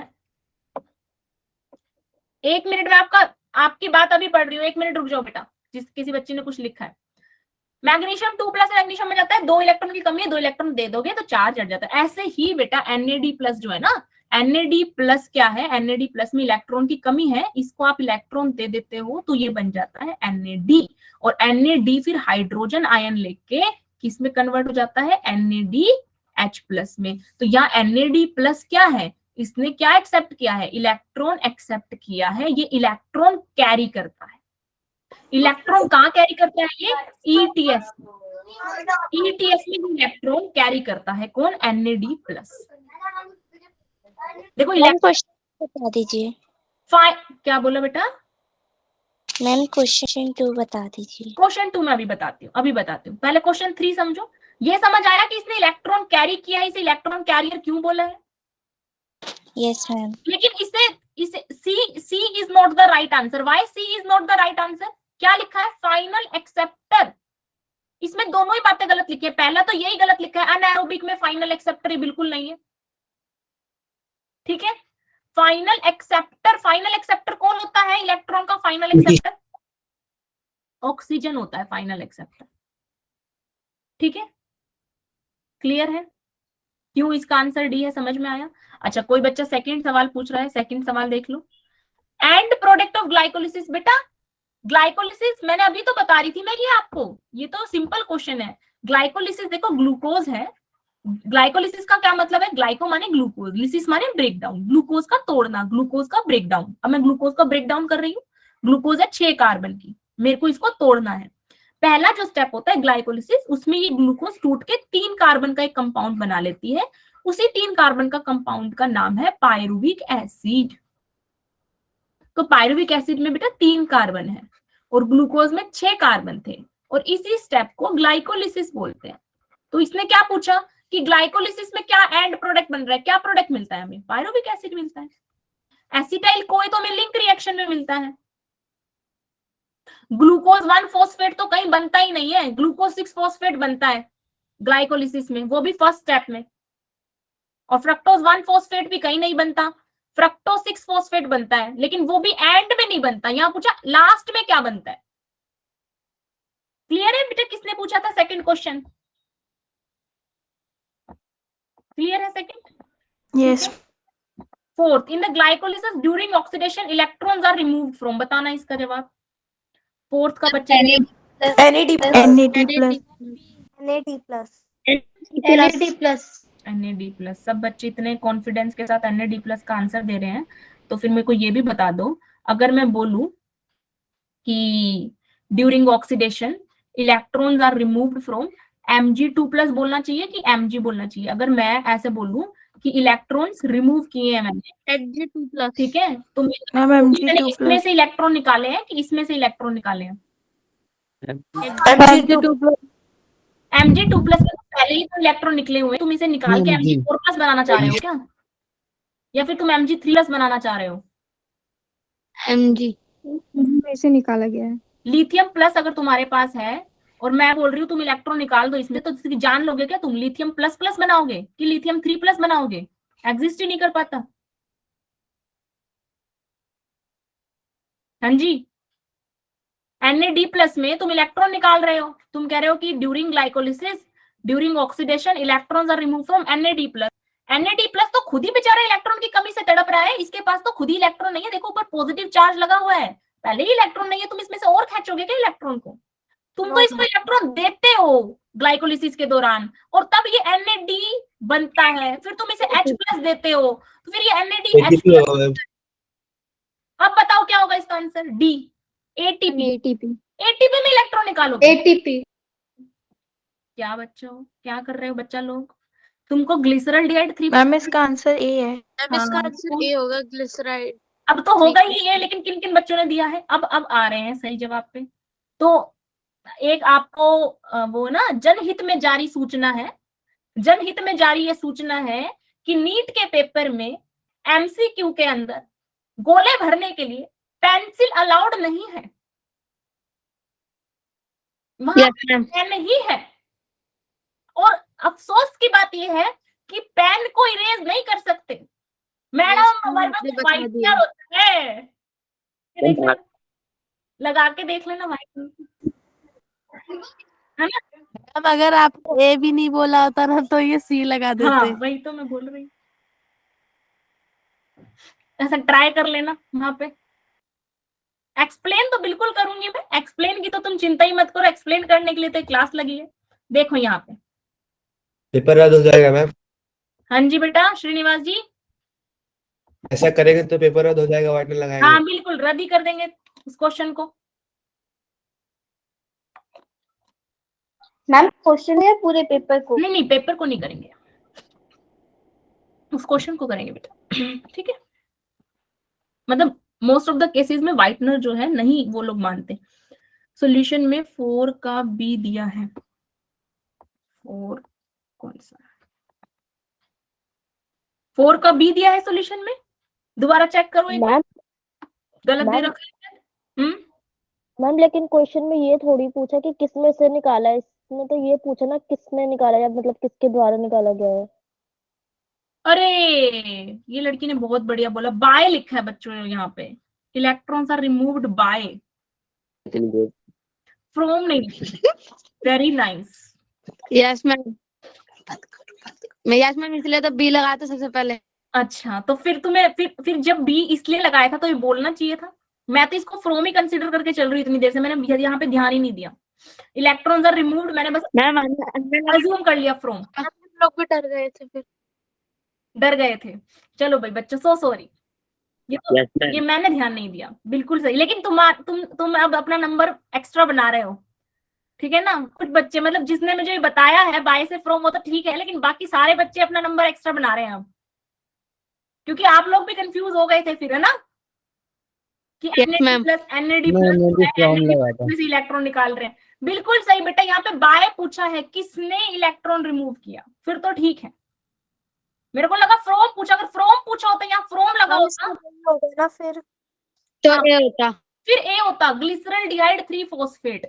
1 मिनट में आपकी बात अभी पढ़ रही हूँ, 1 मिनट रुक जाओ बेटा। किसी बच्ची ने कुछ लिखा है, मैग्नीशियम 2+ मैग्नीशियम में जाता है, 2 इलेक्ट्रॉन की कमी है, 2 इलेक्ट्रॉन दे दोगे तो चार्ज हट जाता है। ऐसे ही बेटा NAD+ जो है ना, NAD प्लस क्या है, NAD प्लस में इलेक्ट्रॉन की कमी है, इसको आप इलेक्ट्रॉन दे देते हो तो ये बन जाता है NAD, और NAD फिर हाइड्रोजन आयन लेके किस में कन्वर्ट हो जाता है, NADH प्लस में। तो यहाँ NAD प्लस क्या है, इसने क्या एक्सेप्ट किया है, इलेक्ट्रॉन एक्सेप्ट किया है, ये इलेक्ट्रॉन कैरी करता है। इलेक्ट्रॉन कहाँ कैरी करता है, ये ETS, ETS में इलेक्ट्रॉन कैरी करता है कौन, NAD प्लस। देखो मैम क्वेश्चन बता दीजिए। क्या बोला बेटा, मैम क्वेश्चन 2 बता दीजिए। क्वेश्चन 2 मैं अभी बताती हूँ, पहले क्वेश्चन 3 समझो। ये समझ आया कि इसने इलेक्ट्रॉन कैरी किया है, इसे इलेक्ट्रॉन कैरियर क्यों बोला है। Yes ma'am. लेकिन इसे C is not the right answer. Why C is not the right answer, क्या लिखा है, फाइनल एक्सेप्टर। इसमें दोनों ही बातें गलत लिखी है, पहला तो यही गलत लिखा है, अनएरोबिक में फाइनल एक्सेप्टर बिल्कुल नहीं है, ठीक है। फाइनल एक्सेप्टर कौन होता है, इलेक्ट्रॉन का फाइनल एक्सेप्टर ऑक्सीजन होता है, फाइनल एक्सेप्टर, ठीक है, क्लियर है। क्यों इसका आंसर डी है, समझ में आया। अच्छा, कोई बच्चा सेकंड सवाल पूछ रहा है, सेकंड सवाल देख लो। एंड प्रोडक्ट ऑफ ग्लाइकोलिसिस, बेटा ग्लाइकोलिसिस मैंने अभी तो बता रही थी मैं ये आपको, ये तो सिंपल क्वेश्चन है। ग्लाइकोलिसिस देखो ग्लूकोज है, ग्लाइकोलिसिस का क्या मतलब है, ग्लाइको माने ग्लूकोज, लिसिस माने ब्रेकडाउन, ग्लूकोज का तोड़ना, ग्लूकोज का ब्रेकडाउन। अब मैं ग्लूकोज का ब्रेकडाउन कर रही हूँ, ग्लूकोज है 6 कार्बन की, मेरे को इसको तोड़ना है। पहला जो स्टेप होता है ग्लाइकोलिसिस, उसमें ये ग्लूकोज टूट के 3 कार्बन का एक कंपाउंड बना लेती है, उसी 3 कार्बन का कंपाउंड का नाम है पायरुविक एसिड। तो पायरुविक एसिड में बेटा 3 कार्बन है और ग्लूकोज में 6 कार्बन थे, और इसी स्टेप को ग्लाइकोलिसिस बोलते हैं। तो इसने क्या पूछा कि ग्लाइकोलिसिस में क्या एंड प्रोडक्ट बन रहा है, क्या प्रोडक्ट मिलता है हमें, पायरुविक एसिड मिलता है। एसिटाइल कोई तो हमें लिंक रिएक्शन में मिलता है। ग्लूकोज 1 फॉस्फेट तो कहीं बनता ही नहीं है, ग्लूकोज 6 फॉस्फेट बनता है ग्लाइकोलिसिस में, वो भी फर्स्ट स्टेप में। और फ्रक्टोज 1 फॉस्फेट भी कहीं नहीं बनता, फ्रक्टोज 6 फॉस्फेट बनता है, लेकिन वो भी एंड में नहीं बनता। यहां पूछा लास्ट में क्या बनता है। क्लियर है बेटा, किसने पूछा था सेकंड क्वेश्चन, क्लियर है second. Yes. Fourth, in the glycolysis during oxidation electrons are removed from, बताना इसका जवाब। फोर्थ का बच्चे NAD NAD plus. NAD plus, सब बच्चे इतने कॉन्फिडेंस के साथ NAD प्लस का आंसर दे रहे हैं, तो फिर मेरे को ये भी बता दो, अगर मैं बोलूं कि during oxidation electrons are removed from, Mg2 plus बोलना चाहिए कि Mg बोलना चाहिए। अगर मैं ऐसे बोलूं कि इलेक्ट्रॉन्स रिमूव किए हैं मैंने, Mg2 प्लस। ठीक है, तो मैम मैंने Mg2 इसमें प्लस। से इलेक्ट्रॉन निकाले हैं कि इसमें से इलेक्ट्रॉन निकाले हैं, Mg2 प्लस। Mg2 प्लस पहले ही तो इलेक्ट्रॉन निकले हुए, तुम इसे निकाल के Mg4 प्लस बनाना चाह रहे हो क्या, या फिर तुम Mg3 प्लस बनाना चाह रहे हो। Mg से निकाला गया है। लिथियम प्लस अगर तुम्हारे पास है और मैं बोल रही हूँ तुम इलेक्ट्रॉन निकाल दो इसमें, तो जान लोगे क्या तुम, लिथियम प्लस प्लस बनाओगे कि लिथियम 3 प्लस बनाओगे, एग्जिस्ट ही नहीं कर पाता। हाँ जी, NAD प्लस में तुम इलेक्ट्रॉन निकाल रहे हो, तुम कह रहे हो कि during glycolysis during oxidation electrons are remove from NAD plus. NAD plus तो खुद ही बेचारा इलेक्ट्रॉन की कमी से तड़प रहा है, इसके पास तो खुद ही इलेक्ट्रॉन नहीं है, देखो ऊपर पॉजिटिव चार्ज लगा हुआ है, पहले ही इलेक्ट्रॉन नहीं है, तुम इसमें से और खींचोगे क्या इलेक्ट्रॉन को, तुम तो इसको इलेक्ट्रॉन देते हो ग्लाइकोलिसिस के दौरान, और तब ये NAD बनता है, फिर तुम इसे H प्लस देते हो, तो फिर ये NADH। अब बताओ क्या होगा इसका आंसर, डी, ATP। ATP में इलेक्ट्रॉन निकालोगे, ATP क्या बच्चों क्या कर रहे हो बच्चा लोग, तुमको ग्लिसरॉल्डिहाइड 3। मैम इसका आंसर ए है। मैम इसका आंसर ए होगा, ग्लिसराइड। अब तो होगा ही है, लेकिन किन किन बच्चों ने दिया है, अब आ रहे हैं सही जवाब पे। तो एक आपको वो ना जनहित में जारी सूचना है, जनहित में जारी ये सूचना है कि नीट के पेपर में MCQ के अंदर गोले भरने के लिए पेंसिल अलाउड नहीं है, वहां पेन ही है। और अफसोस की बात यह है कि पेन को इरेज नहीं कर सकते मैडम, हमारे पास व्हाइट कलर होता है, ये देख लेना, लगा के देख लेना व्हाइट, है ना। अब अगर आपको ए भी नहीं बोला होता ना तो ये सी लगा देते। हाँ वही तो मैं बोल रही हूँ। ऐसा ट्राई कर लेना वहां पे। एक्सप्लेन तो बिल्कुल करूंगी मैं, एक्सप्लेन की तो तुम चिंता ही मत करो, एक्सप्लेन करने के लिए तो क्लास लगी है। देखो यहाँ पे, पेपर रद्द हो जाएगा मैम। हाँ जी बेटा श्रीनिवास जी, ऐसा करेंगे तो पेपर रद्द हो जाएगा, व्हाइटनर लगाएंगे। हाँ बिल्कुल रद्द ही कर देंगे उस क्वेश्चन को। मैम क्वेश्चन या पूरे पेपर को? नहीं पेपर को नहीं करेंगे, उस क्वेश्चन को करेंगे बेटा। ठीक है, मतलब मोस्ट ऑफ द केसेस में व्हाइटनर जो है नहीं वो लोग मानते। सॉल्यूशन में 4 का बी दिया है, 4 कौन सा 4 का बी दिया है सॉल्यूशन में, दोबारा चेक करो एक बार, मैम गलत दे मैम रखा है। मैम लेकिन क्वेश्चन में ये थोड़ी पूछा कि किसमें से निकाला है, इसमें तो ये पूछा ना किसने निकाला है, मतलब किसके द्वारा निकाला गया है। अरे ये लड़की ने बहुत बढ़िया बोला, बाय लिखा है बच्चों यहाँ पे, electrons are removed by, from नहीं। Very nice. यस मैम, मैं यस मैम इसलिए तो बी लगाया था सबसे पहले। अच्छा तो फिर तुम्हें फिर जब बी इसलिए लगाया था तो ये बोलना चाहिए था। मैं तो इसको फ्रॉम ही कंसीडर करके चल रही इतनी देर से, मैंने यहाँ पे ध्यान ही नहीं दिया। इलेक्ट्रॉन्स आर रिमूव्ड मैंने बस मैम अज्यूम कर लिया फ्रॉम, लोग भी डर गए थे फिर। डर गए थे। चलो भाई बच्चों, सो सॉरी, ये तो Yes, ma'am. ये मैंने ध्यान नहीं दिया, बिल्कुल सही। लेकिन तुम अब अपना नंबर एक्स्ट्रा बना रहे हो, ठीक है ना। कुछ बच्चे मतलब जिसने मुझे बताया है बाय से फ्रॉम वो तो ठीक है, लेकिन बाकी सारे बच्चे अपना नंबर एक्स्ट्रा बना रहे हैं अब, क्योंकि आप लोग भी कंफ्यूज हो गए थे फिर, है ना, कि Yes, NAD ma'am. Plus NAD plus electron निकाल रहे हैं। बिल्कुल सही बेटा, यहाँ पे बाय पूछा है, किसने इलेक्ट्रॉन रिमूव किया, फिर तो ठीक है। मेरे को लगा फ्रॉम पूछा, अगर फ्रॉम पूछा होता यहाँ फ्रॉम लगा होता ना फिर तो ये होता, फिर ए होता, ग्लिसरल-डिहाइड 3-फॉस्फेट,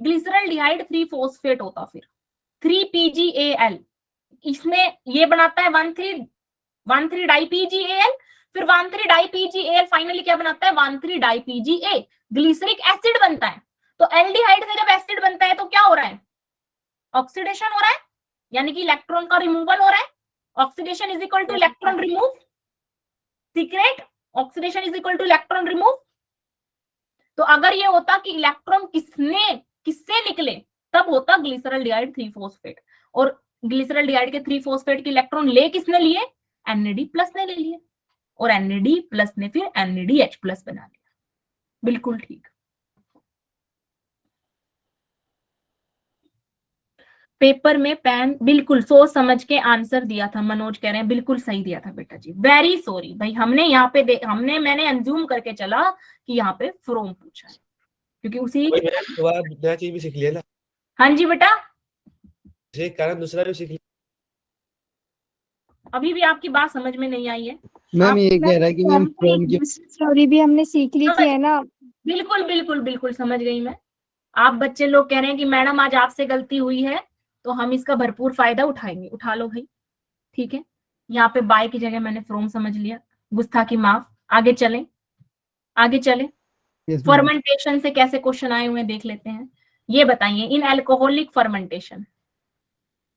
ग्लिसरल-डिहाइड 3-फॉस्फेट होता, फिर 3PgAl। इसमें ये बनाता है 1,3-डाई-PgAl, फिर 1,3-डाई-PgAl फाइनली क्या बनाता है 1,3-डाई-PgA, ग्लिसरिक एसिड बनता है। तो एल्डिहाइड से जब एसिड बनता है तो क्या हो रहा है, ऑक्सीडेशन हो रहा है, यानी कि इलेक्ट्रॉन का रिमूवल हो रहा है। Oxidation is equal two electron remove, secret, oxidation is equal two electron remove. तो अगर ये होता कि इलेक्ट्रॉन किससे निकले, तब होता ग्लिसरल-डिहाइड 3-फॉस्फेट, और ग्लिसरल-डिहाइड के 3-फॉस्फेट के इलेक्ट्रॉन ले किसने लिए, NAD+ ने ले लिए, और NAD+ ने फिर NADH+ बना लिया। बिल्कुल ठीक। पेपर में पेन बिल्कुल सोच समझ के आंसर दिया था, मनोज कह रहे हैं बिल्कुल सही दिया था बेटा जी, वेरी सॉरी भाई। हमने यहाँ पे मैंने अंज्यूम करके चला कि यहाँ पे फ्रॉम पूछा है, क्योंकि उसी नया चीज भी सीख लिया ना, हाँ जी बेटा, इसी कारण दूसरा भी सीख लिया। अभी भी आपकी बात समझ में नहीं आई है। मैम ये कह रहा है कि मैम फ्रॉम की स्टोरी भी हमने सीख ली थी, है ना। बिल्कुल बिल्कुल बिल्कुल समझ गई मैं। आप बच्चे लोग कह रहे हैं कि मैडम आज आपसे गलती हुई है, तो हम इसका भरपूर फायदा उठाएंगे, उठा लो भाई, ठीक है। यहाँ पे बाय की जगह मैंने फ्रॉम समझ लिया, गुस्ताखी माफ। आगे चलें, आगे चलें। Yes, ma'am. फर्मेंटेशन से कैसे क्वेश्चन आए हुए देख लेते हैं। ये बताइए, इन अल्कोहलिक फर्मेंटेशन,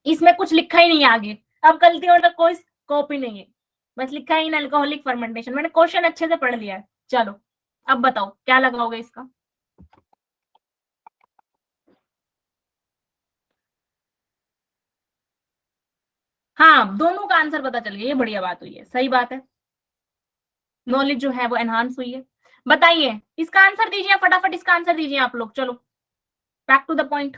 इसमें कुछ लिखा ही नहीं है आगे, अब गलती होने का कोई स्कोप ही नहीं है, बस लिखा है इन अल्कोहलिक फर्मेंटेशन। मैंने क्वेश्चन अच्छे से पढ़ लिया है। चलो अब बताओ क्या लगाओगे इसका। हाँ दोनों का आंसर पता चल गया, ये बढ़िया बात हुई है, सही बात है, नॉलेज जो है वो एनहांस हुई है। बताइए इसका आंसर दीजिए फटाफट, इसका आंसर दीजिए आप लोग। चलो back to the point.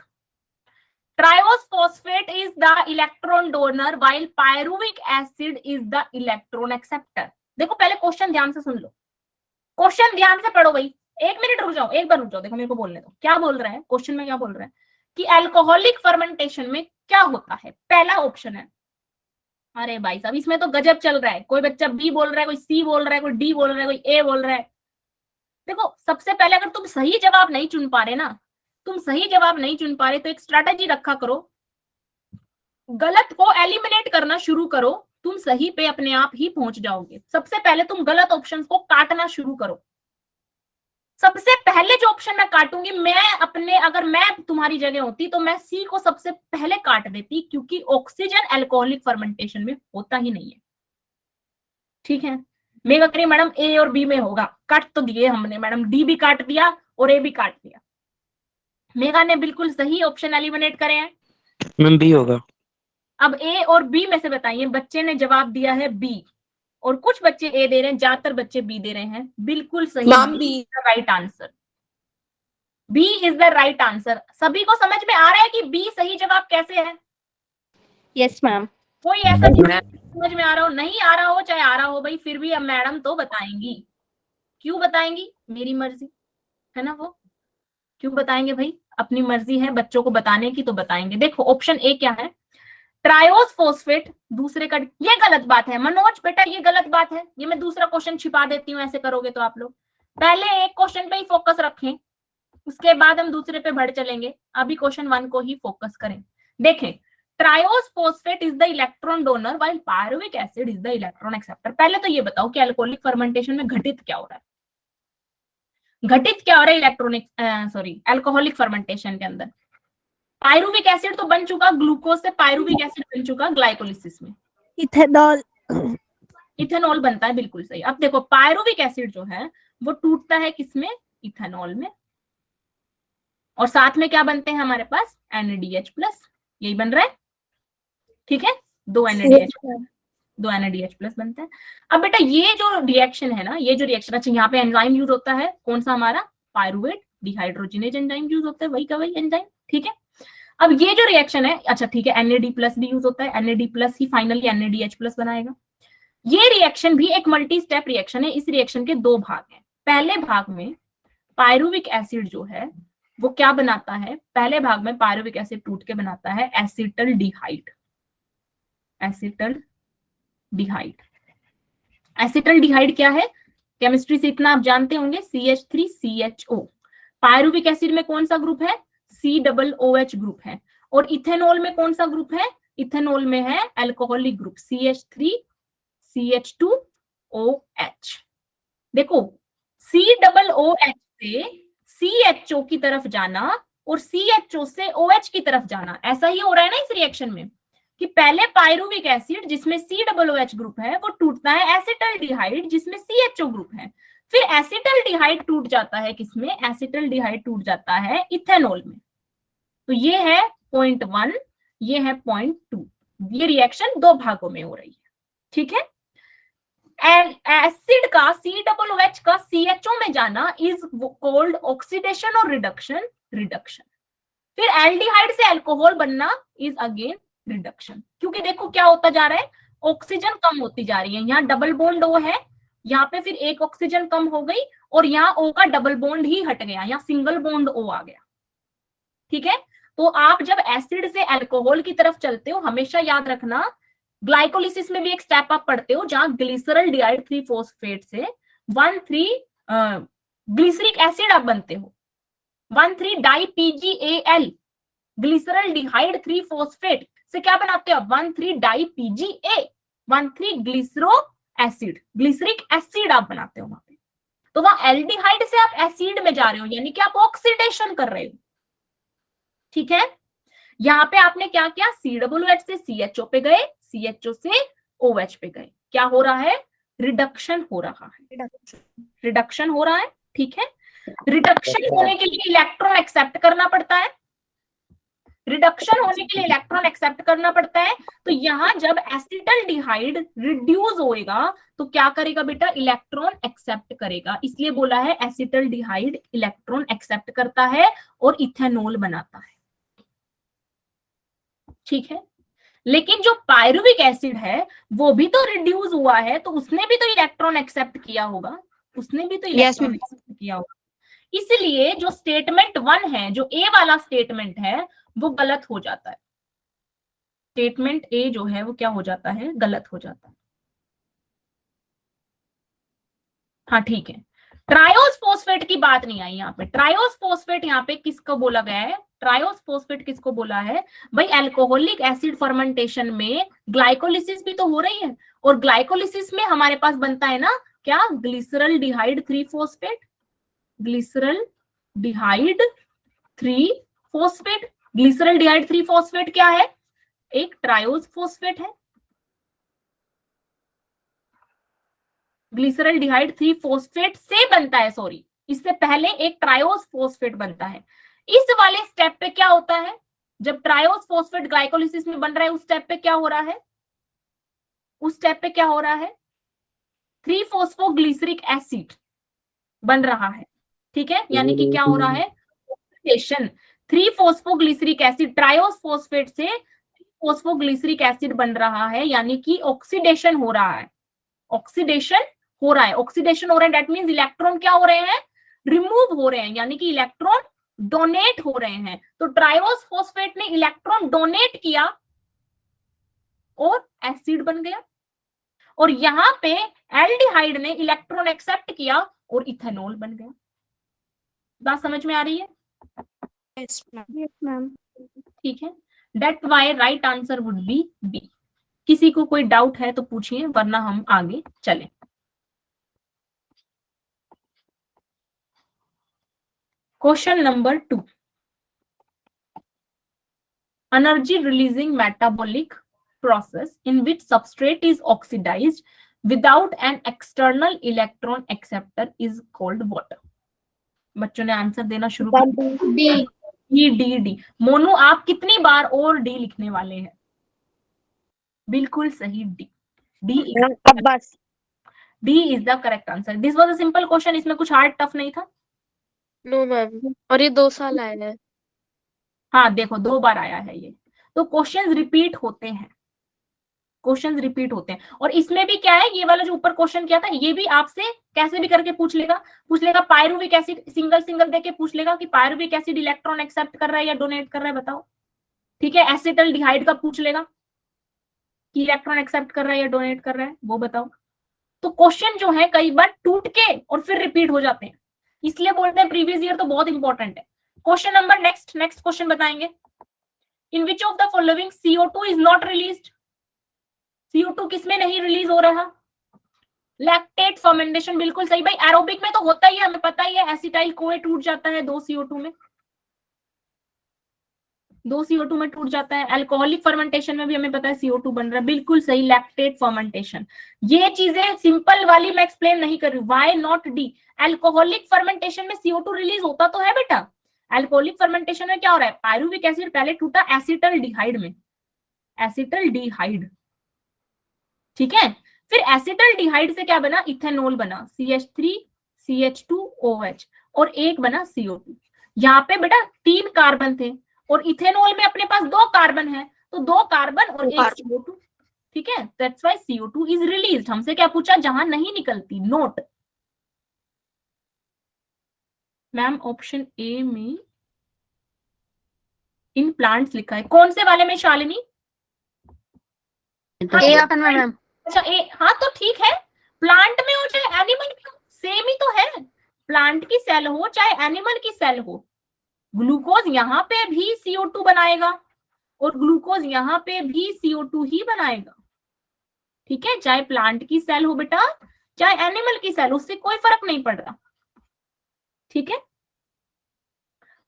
Triose phosphate is the electron donor while pyruvic acid is the electron acceptor. देखो पहले क्वेश्चन ध्यान से सुन लो, क्वेश्चन ध्यान से पढ़ो भाई। एक मिनट रुक जाओ, एक बार रुक जाओ, देखो मेरे को बोलने दो। क्या बोल रहा है क्वेश्चन में, क्या बोल रहा है कि अल्कोहलिक फर्मेंटेशन में क्या होता है। पहला ऑप्शन है, अरे भाई साहब इसमें तो गजब चल रहा है, कोई बच्चा बी बोल रहा है, कोई सी बोल रहा है, कोई डी बोल रहा है, कोई ए बोल रहा है। देखो सबसे पहले अगर तुम सही जवाब नहीं चुन पा रहे ना, तुम सही जवाब नहीं चुन पा रहे तो एक स्ट्रैटेजी रखा करो, गलत को एलिमिनेट करना शुरू करो, तुम सही पे अपने आप ही पहुंच जाओगे। सबसे पहले तुम गलत ऑप्शंस को काटना शुरू करो। सबसे पहले जो ऑप्शन मैं काटूंगी, अगर मैं तुम्हारी जगह होती तो मैं सी को सबसे पहले काट देती, क्योंकि ऑक्सीजन अल्कोहलिक फर्मेंटेशन में होता ही नहीं है, ठीक है। मेगा करिए मैडम ए और बी में होगा, काट तो दिए हमने मैडम, डी भी काट दिया और ए भी काट दिया। मेगा ने बिल्कुल सही ऑप्शन एलिमिनेट करे हैं। मैम बी होगा। अब ए और बी में से बताइए, बच्चे ने जवाब दिया है बी और कुछ बच्चे ए दे रहे हैं, ज्यादातर बच्चे बी दे रहे हैं। बिल्कुल सही, right answer, B is the right answer. सभी को समझ में आ रहा है कि बी सही जवाब कैसे है? Yes ma'am. कोई ऐसा समझ में आ रहा हो, नहीं आ रहा हो चाहे आ रहा हो भाई, फिर भी अब मैडम तो बताएंगी। क्यों बताएंगी? मेरी मर्जी है ना, वो क्यों बताएंगे भाई, अपनी मर्जी है बच्चों को बताने की तो बताएंगे। देखो ऑप्शन ए क्या है, ट्रायोस फोस्फेट दूसरे का, ये गलत बात है मनोज बेटा, ये गलत बात है। ये मैं दूसरा क्वेश्चन छिपा देती हूँ, ऐसे करोगे तो आप लोग पहले एक क्वेश्चन पे ही फोकस रखें, उसके बाद हम दूसरे पे बढ़ चलेंगे। अभी क्वेश्चन 1 को ही फोकस करें। देखें, triose phosphate is the electron donor while pyruvic acid is the electron acceptor. पहले तो ये बताओ कि अल्कोहलिक फर्मेंटेशन में घटित क्या हो रहा है? घटित क्या हो रहा है इलेक्ट्रॉनिक अल्कोहलिक फर्मेंटेशन के अंदर? पायरुविक एसिड तो बन चुका, ग्लूकोज से पायरुविक एसिड बन चुका ग्लाइकोलिसिस में, इथेनॉल, इथेनॉल बनता है, बिल्कुल सही। अब देखो पायरुविक एसिड जो है वो टूटता है किसमें? इथेनॉल में, और साथ में क्या बनते हैं हमारे पास? NADH+, यही बन रहा है, ठीक है, 2 NADH+ बनते हैं। अब बेटा ये जो रिएक्शन है ना, ये जो रिएक्शन, अच्छा यहाँ पे एंजाइम यूज होता है, कौन सा हमारा? पायरुवेट डिहाइड्रोजिनेज एंजाइम यूज होता है, वही का वही एंजाइम, ठीक है। अब ये जो रिएक्शन है, अच्छा ठीक है, NAD+ भी यूज होता है, NAD+ ही फाइनली NADH+ बनाएगा। ये रिएक्शन भी एक मल्टी स्टेप रिएक्शन है। इस रिएक्शन के 2 भाग हैं। पहले भाग में पायरुविक एसिड जो है वो क्या बनाता है? पहले भाग में पायरुविक एसिड टूट के बनाता है एसिटल्डिहाइड। एसिटल्डिहाइड, एसिटल्डिहाइड क्या है? केमिस्ट्री से इतना आप जानते होंगे, CH3CHO। पायरुविक एसिड में कौन सा ग्रुप है? COOH ग्रुप है। और इथेनॉल में कौन सा ग्रुप है? इथेनॉल में है अल्कोहलिक ग्रुप CH3CH2OH। देखो COOH से CHO की तरफ जाना और CHO से OH की तरफ जाना, ऐसा ही हो रहा है ना इस रिएक्शन में, कि पहले पायरुविक एसिड जिसमें COOH ग्रुप है वो टूटता है एसिटल्डिहाइड जिसमें CHO ग्रुप है, फिर एसिटल्डिहाइड टूट जाता है किसमें? एसिटल्डिहाइड टूट जाता है इथेनॉल में। तो ये है पॉइंट 1, ये है पॉइंट 2। ये रिएक्शन 2 भागों में हो रही है, ठीक है। एसिड का COOH का CHO में जाना इज कॉल्ड ऑक्सीडेशन और रिडक्शन। फिर एल्डिहाइड से अल्कोहल बनना इज अगेन रिडक्शन। क्योंकि देखो क्या होता जा रहा है, ऑक्सीजन कम होती जा रही है। यहाँ डबल बॉन्ड O है, यहाँ पे फिर एक ऑक्सीजन कम हो गई और यहाँ O का डबल बॉन्ड ही हट गया, यहाँ सिंगल बॉन्ड O आ गया, ठीक है। तो आप जब एसिड से अल्कोहल की तरफ चलते हो, हमेशा याद रखना ग्लाइकोलिसिस में भी एक स्टेप आप पढ़ते हो जहां ग्लिसरल डिहाइड 3 फॉस्फेट से 1,3 ग्लिसरिक एसिड आप बनते हो, 1,3 di PgAl, glyceraldehyde 3 phosphate से क्या बनाते हो? 1,3 di PgA, 1,3 glycero acid, glyceric acid आप बनाते हो वहां पे। तो वहां एल्डिहाइड से आप एसिड में जा रहे हो, यानी कि आप ऑक्सीडेशन कर रहे हो, ठीक है। यहाँ पे आपने क्या किया? COOH से CHO पे गए, CHO से OH पे गए, क्या हो रहा है? रिडक्शन हो रहा है, रिडक्शन हो रहा है, ठीक है। रिडक्शन होने के लिए इलेक्ट्रॉन एक्सेप्ट करना पड़ता है, रिडक्शन होने के लिए इलेक्ट्रॉन एक्सेप्ट करना पड़ता है। तो यहाँ जब एसिटल्डिहाइड रिड्यूस होएगा तो क्या करेगा बेटा? इलेक्ट्रॉन एक्सेप्ट करेगा, इसलिए बोला है एसिटल्डिहाइड इलेक्ट्रॉन एक्सेप्ट करता है और इथेनॉल बनाता है, ठीक है। लेकिन जो पायरुविक एसिड है वो भी तो रिड्यूस हुआ है, तो उसने भी तो इलेक्ट्रॉन एक्सेप्ट किया होगा, उसने भी तो इलेक्ट्रॉन एक्सेप्ट किया होगा। इसलिए जो स्टेटमेंट 1 है, जो ए वाला स्टेटमेंट है, वो गलत हो जाता है। स्टेटमेंट ए जो है वो क्या हो जाता है? गलत हो जाता है। हाँ ठीक है, ट्रायोस फोस्फेट की बात नहीं आई यहाँ पे। ट्रायोस फोस्फेट यहाँ पे किसको बोला गया है? ट्रायोस फोस्फेट किसको बोला है भाई? अल्कोहलिक एसिड फर्मेंटेशन में ग्लाइकोलिसिस भी तो हो रही है, और ग्लाइकोलिसिस में हमारे पास बनता है ना क्या? Glyceraldehyde 3 phosphate, glyceraldehyde 3 phosphate. Glyceraldehyde 3 phosphate क्या है? एक ट्रायोस फोस्फेट है। ग्लिसरॉल्डिहाइड 3 फॉस्फेट से बनता है, सॉरी, इससे पहले एक ट्रायोस फॉस्फेट बनता है। इस वाले स्टेप पे क्या होता है, जब ट्रायोस फॉस्फेट ग्लाइकोलिसिस में बन रहा है, उस स्टेप पे क्या हो रहा है, उस स्टेप पे क्या हो रहा है, 3 फॉस्फोग्लिसरिक एसिड बन रहा है। ठीक है, यानी कि क्या हो रहा है, oxidation. 3 phosphoglyceric acid triose phosphate से फॉस्फोग्लिसरिक एसिड बन रहा है, यानी कि ऑक्सीडेशन हो रहा है, ऑक्सीडेशन हो रहा है, ऑक्सीडेशन हो रहा है। दैट मींस इलेक्ट्रॉन क्या हो रहे हैं, रिमूव हो रहे हैं, यानी कि इलेक्ट्रॉन डोनेट हो रहे हैं। तो ट्रायोस फॉस्फेट ने इलेक्ट्रॉन डोनेट किया और एसिड बन गया, और यहां पे एल्डिहाइड ने इलेक्ट्रॉन एक्सेप्ट किया और इथेनॉल बन गया। बात समझ में आ रही है? Yes, ma'am. Yes, ma'am. ठीक है, that why right answer would be B. किसी को कोई डाउट है तो पूछिए, वरना हम आगे चलें। Question number 2, energy releasing metabolic process in which substrate is oxidized without an external electron acceptor is called what? बच्चों ने आंसर देना शुरू कर दिया। D D D. मोनू आप कितनी बार और डी लिखने वाले हैं? बिल्कुल सही, D. D is the correct answer. This was a simple question, इसमें कुछ हार्ड टफ नहीं था। नो मैम, और ये 2 साल आया है। हाँ देखो, 2 बार आया है ये, तो क्वेश्चंस रिपीट होते हैं, क्वेश्चंस रिपीट होते हैं। और इसमें भी क्या है, ये वाला जो ऊपर क्वेश्चन किया था, ये भी आपसे कैसे भी करके पूछ लेगा पायरुविक एसिड, सिंगल सिंगल देके पूछ लेगा कि पायरुविक एसिड इलेक्ट्रॉन एक्सेप्ट कर रहा है या डोनेट कर रहा है, बताओ। ठीक है, एसिटल्डिहाइड का पूछ लेगा कि इलेक्ट्रॉन एक्सेप्ट कर रहा है या डोनेट कर रहा है, वो बताओ। तो क्वेश्चन जो है कई बार टूट के और फिर रिपीट हो जाते हैं, इसलिए बोलते हैं प्रीवियस ईयर तो बहुत इंपॉर्टेंट है। क्वेश्चन नंबर नेक्स्ट क्वेश्चन बताएंगे, in which of the following CO2 is not released? CO2 किसमें नहीं रिलीज हो रहा? लैक्टेट फर्मेंटेशन, बिल्कुल सही भाई। एरोबिक में तो होता ही है, हमें पता ही है, एसिटाइल कोए टूट जाता है 2 CO2 में, 2 CO2 में टूट जाता है। अल्कोहलिक फर्मेंटेशन में भी हमें पता है CO2 बन रहा है, बिल्कुल सही, लैक्टेट फर्मेंटेशन। ये चीजें सिंपल वाली मैं एक्सप्लेन नहीं कर रही, why not D. Alcoholic fermentation में CO2 रिलीज होता तो है बेटा। अल्कोहलिक फर्मेंटेशन में क्या हो रहा है, पायरुविक एसिड पहले टूटा एसिटल्डिहाइड में, एसिटल्डिहाइड। ठीक है, फिर एसिटल्डिहाइड से क्या बना, इथेनॉल बना, CH3 CH2OH, और एक बना CO2। यहाँ पे बेटा 3 कार्बन थे और इथेनॉल में अपने पास 2 कार्बन है, तो 2 कार्बन और 1 CO2। ठीक है, that's why CO2 is released. हमसे क्या पूछा, जहां नहीं निकलती, नोट। मैम ऑप्शन ए में इन प्लांट्स लिखा है, कौन से वाले में शालिनी? मैम अच्छा ए, हाँ तो ठीक है, प्लांट में हो चाहे एनिमल में हो, सेम ही तो है। प्लांट की सेल हो चाहे एनिमल की सेल हो, ग्लूकोज यहाँ पे भी CO2 बनाएगा और ग्लूकोज यहाँ पे भी CO2 ही बनाएगा। ठीक है, चाहे प्लांट की सेल हो बेटा, चाहे एनिमल की सेल, उससे कोई फर्क नहीं पड़ रहा। ठीक है,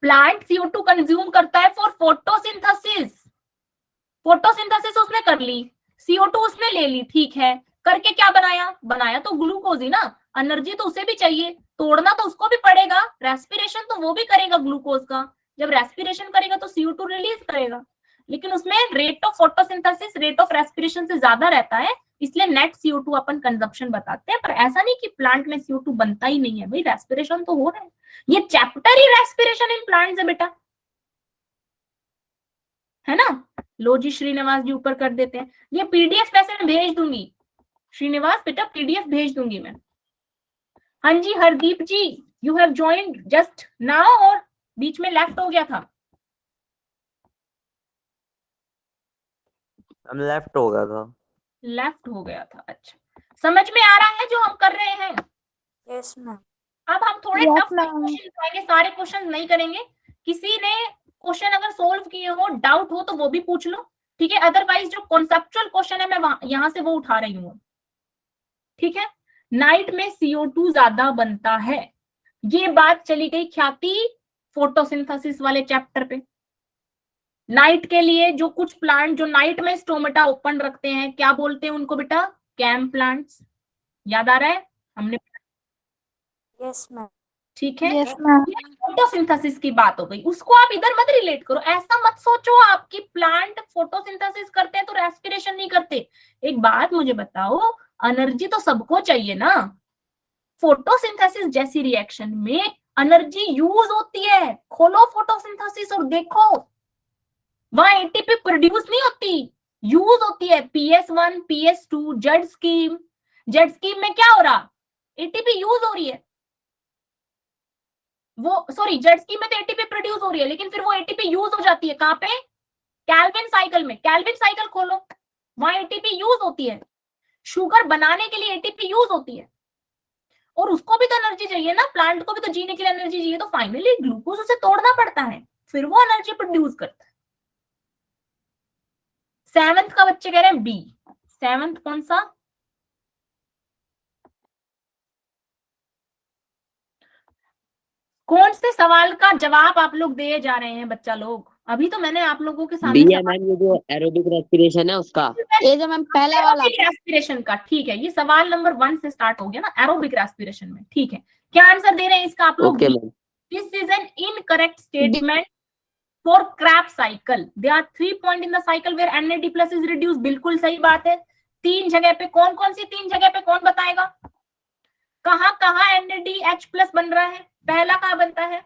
प्लांट CO2 कंज्यूम करता है फॉर फोटोसिंथेसिस। फोटोसिंथेसिस उसने कर ली, CO2 उसने ले ली, ठीक है, करके क्या बनाया तो ग्लूकोज ही ना। एनर्जी तो उसे भी चाहिए, तोड़ना तो उसको भी पड़ेगा, रेस्पिरेशन तो वो भी करेगा ग्लूकोज का। जब रेस्पिरेशन करेगा तो CO2 रिलीज करेगा, लेकिन उसमें rate of photosynthesis rate of respiration से ज्यादा रहता है, इसलिए नेट CO2 अपन कंजप्शन बताते हैं। पर ऐसा नहीं कि प्लांट में CO2 बनता ही नहीं है भाई, रेस्पिरेशन तो हो रहा है। ये chapter he respiration in plants है बेटा, है ना। लो जी, श्रीनिवास जी ऊपर कर देते हैं। ये PDF वैसे मैं भेज दूंगी, श्रीनिवास बेटा PDF भेज दूंगी मैं। हाँ जी Hardeep ji, you have joined just now, और बीच में लेफ्ट हो गया था। हम लेफ्ट हो गया था। लेफ्ट हो गया था, अच्छा। समझ में आ रहा है जो हम कर रहे हैं? Yes, ma'am. अब हम थोड़े टफ क्वेश्चन करेंगे, सारे क्वेश्चन नहीं करेंगे। किसी ने क्वेश्चन अगर सोल्व किए हो, डाउट हो, तो वो भी पूछ लो, ठीक है। अदरवाइज जो कॉन्सेप्चुअल क्वेश्चन है मैं यहां से वो उठा रही हूँ, ठीक है। नाइट में CO2 ज्यादा बनता है, ये बात चली गई ख्याति फोटोसिंथेसिस वाले चैप्टर पे। नाइट के लिए जो कुछ प्लांट जो नाइट में स्टोमेटा ओपन रखते हैं, क्या बोलते हैं उनको बेटा? CAM plants. याद आ रहा है? हमने, Yes, ma'am. ठीक है। Yes, ma'am. फोटोसिंथेसिस की बात हो गई, उसको आप इधर मत रिलेट करो, ऐसा मत सोचो आपकी प्लांट फोटोसिंथेसिस करते हैं तो रेस्पिरेशन नहीं करते। एक बात मुझे बताओ, एनर्जी तो सबको चाहिए ना, फोटोसिंथेसिस जैसी रिएक्शन में एनर्जी यूज होती है। खोलो फोटोसिंथेसिस और देखो, वहां एटीपी प्रोड्यूस नहीं होती, यूज होती है। PS1 PS2 जेड स्कीम में क्या हो रहा, एटीपी यूज हो रही है, वो सॉरी जेड स्कीम में तो एटीपी प्रोड्यूस हो रही है, लेकिन फिर वो एटीपी यूज हो जाती है कहां पे, कैल्विन साइकिल में। कैल्विन साइकिल खोलो, वहां एटीपी यूज होती है, शुगर बनाने के लिए एटीपी यूज होती है, और उसको भी तो एनर्जी चाहिए ना, प्लांट को भी तो जीने के लिए एनर्जी चाहिए, तो फाइनली ग्लूकोज उसे तोड़ना पड़ता है, फिर वो एनर्जी प्रोड्यूस करता है। 7th का बच्चे कह रहे हैं बी, 7th कौन सा, कौन से सवाल का जवाब आप लोग दे जा रहे हैं बच्चा लोग, अभी तो मैंने आप लोगों के सामने मैम ये जो एरोबिक रेस्पिरेशन है उसका, ये जो मैम पहला वाला एरोबिक रेस्पिरेशन का, ठीक है, ये सवाल नंबर 1 से स्टार्ट हो गया ना, एरोबिक रेस्पिरेशन में, ठीक है। क्या आंसर दे रहे हैं इसका आप लोग? Okay ma'am. This is an incorrect statement for Krebs cycle, there are 3 point in the cycle where NAD+ is reduce, बिल्कुल सही बात है। 3 जगह पे, कौन कौन सी 3 जगह पे, कौन बताएगा? कहां कहां NADH+ बन रहा है? पहला कहां बनता है?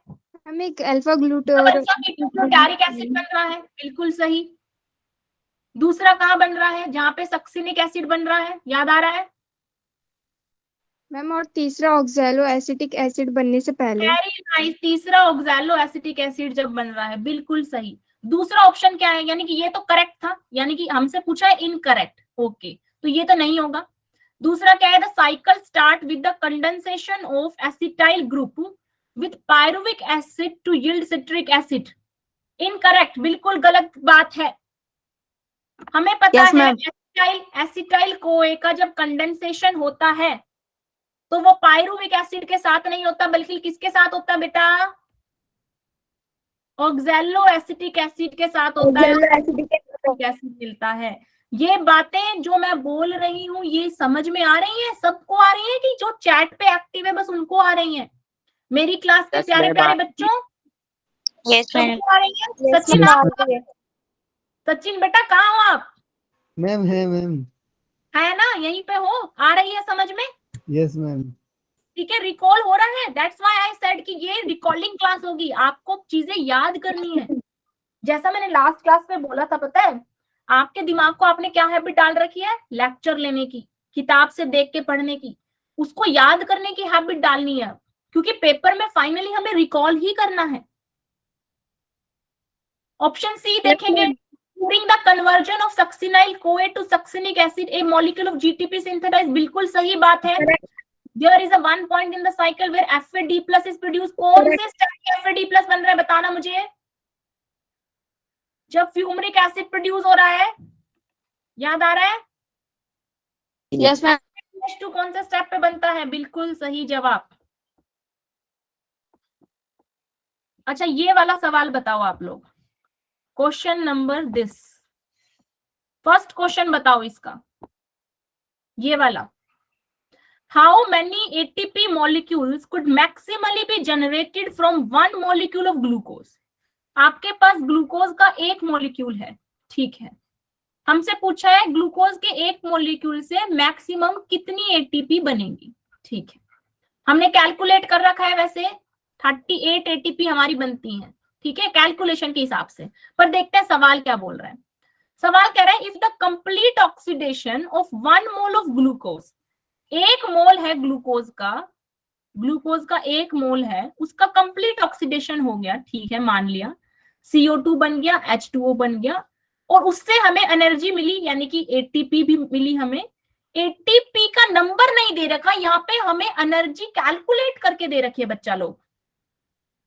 हम एक अल्फा ग्लूटामिक एसिड बन रहा है, बिल्कुल सही। दूसरा कहां बन रहा है, जहां पे सक्सिनिक एसिड बन रहा है, याद आ रहा है? मैम, और तीसरा ऑक्सैलो एसिटिक एसिड बनने से पहले। वेरी नाइस, तीसरा ऑक्सैलो एसिटिक एसिड जब बन रहा है, बिल्कुल सही। दूसरा ऑप्शन क्या है, यानी कि ये तो करेक्ट था, यानी कि हमसे पूछा है इनकरेक्ट, ओके, तो ये तो नहीं होगा। दूसरा क्या है, the cycle start with the condensation of acetyl group with pyruvic acid to yield citric acid, incorrect, बिल्कुल गलत बात है। हमें पता Yes, है एसिटाइल कोए का जब कंडेंसेशन होता है तो वो पायरुविक एसिड के साथ नहीं होता, बल्कि किसके साथ होता है बेटा? ऑक्सैलो एसिटिक एसिड के साथ होता है, एसिड मिलता है। ये बातें जो मैं बोल रही हूँ ये समझ में आ रही हैं? सबको आ रही है कि जो चैट पे एक्टिव है बस उनको आ रही है? मेरी क्लास के प्यारे प्यारे बच्चों, Yes, ma'am. सबको आ रही है? सचिन, आप, सचिन बेटा कहाँ हो आप? मैम है मैम। है ना, यहीं पे हो, आ रही है समझ में? Yes ma'am. ठीक है, रिकॉल हो रहा है, दैट्स व्हाई आई सेड कि ये रिकॉलिंग क्लास होगी, आपको चीजें याद करनी है। जैसा मैंने लास्ट क्लास में बोला था, पता है आपके दिमाग को आपने क्या हैबिट डाल रखी है? लेक्चर लेने की, किताब से देख के पढ़ने की, उसको याद करने की हैबिट डालनी है, क्योंकि पेपर में फाइनली हमें रिकॉल ही करना है। ऑप्शन सी देखेंगे, during the conversion of succinyl CoA to succinic acid a molecule of GTP synthesized, बिल्कुल सही बात है। There is a one point in the cycle where FAD+ is produced, कौन से स्टेप में FAD+ बन रहा है बताना मुझे, जब फ्यूमरिक एसिड प्रोड्यूस हो रहा है, याद आ रहा है? Yes ma'am. H2 कौन से स्टेप पे बनता है? बिल्कुल सही जवाब। अच्छा, ये वाला सवाल बताओ आप लोग, question number this, first question बताओ इसका, ये वाला, how many ATP molecules could maximally be generated from one molecule of glucose? आपके पास ग्लूकोज का एक मॉलिक्यूल है, ठीक है, हमसे पूछा है ग्लूकोज के एक मॉलिक्यूल से मैक्सिमम कितनी एटीपी बनेगी, ठीक है, हमने कैलकुलेट कर रखा है, वैसे 38 एटीपी हमारी बनती है, ठीक है, कैलकुलेशन के हिसाब से। पर देखते हैं सवाल क्या बोल रहा है। सवाल कह रहा है, if the complete oxidation of 1 mole of glucose, 1 मोल है ग्लूकोज का 1 मोल है, उसका कंप्लीट ऑक्सीडेशन हो गया, ठीक है, मान लिया, CO2 बन गया, H2O बन गया, और उससे हमें एनर्जी मिली, यानी कि एटीपी भी मिली हमें। एटीपी का नंबर नहीं दे रखा यहाँ पे, हमें एनर्जी कैलकुलेट करके दे रखी है बच्चा लोग।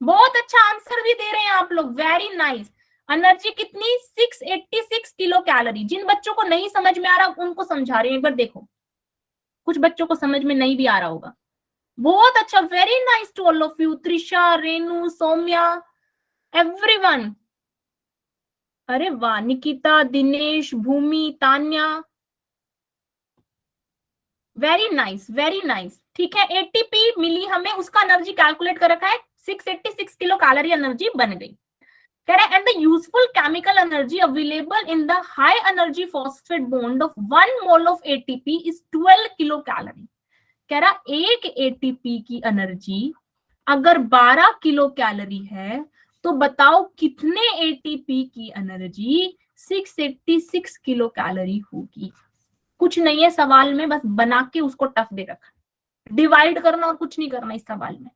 बहुत अच्छा आंसर भी दे रहे हैं आप लोग, वेरी नाइस। एनर्जी कितनी? 686 किलो कैलोरी। जिन बच्चों को नहीं समझ में आ रहा उनको समझा रहे हैं, एक बार देखो, कुछ बच्चों को समझ में नहीं भी आ रहा होगा। बहुत अच्छा, very nice to all of you, Trisha, Renu, Saumya, everyone. अरे वाह, Nikita, Dinesh, Bhoomi, Tanya, very nice, very nice. ठीक है, एटीपी मिली हमें, उसका एनर्जी कैलकुलेट कर रखा है, 686 किलो कैलोरी एनर्जी बन गई। कह रहा है and the useful chemical energy available in the high energy phosphate bond of 1 mole of ATP is 12 kilo calorie. कह रहा एक एटीपी की एनर्जी अगर 12 किलो कैलोरी है तो बताओ कितने एटीपी की एनर्जी 686 किलो कैलोरी होगी। कुछ नहीं है सवाल में, बस बना के उसको टफ दे रखा, डिवाइड करना और कुछ नहीं करना इस सवाल में।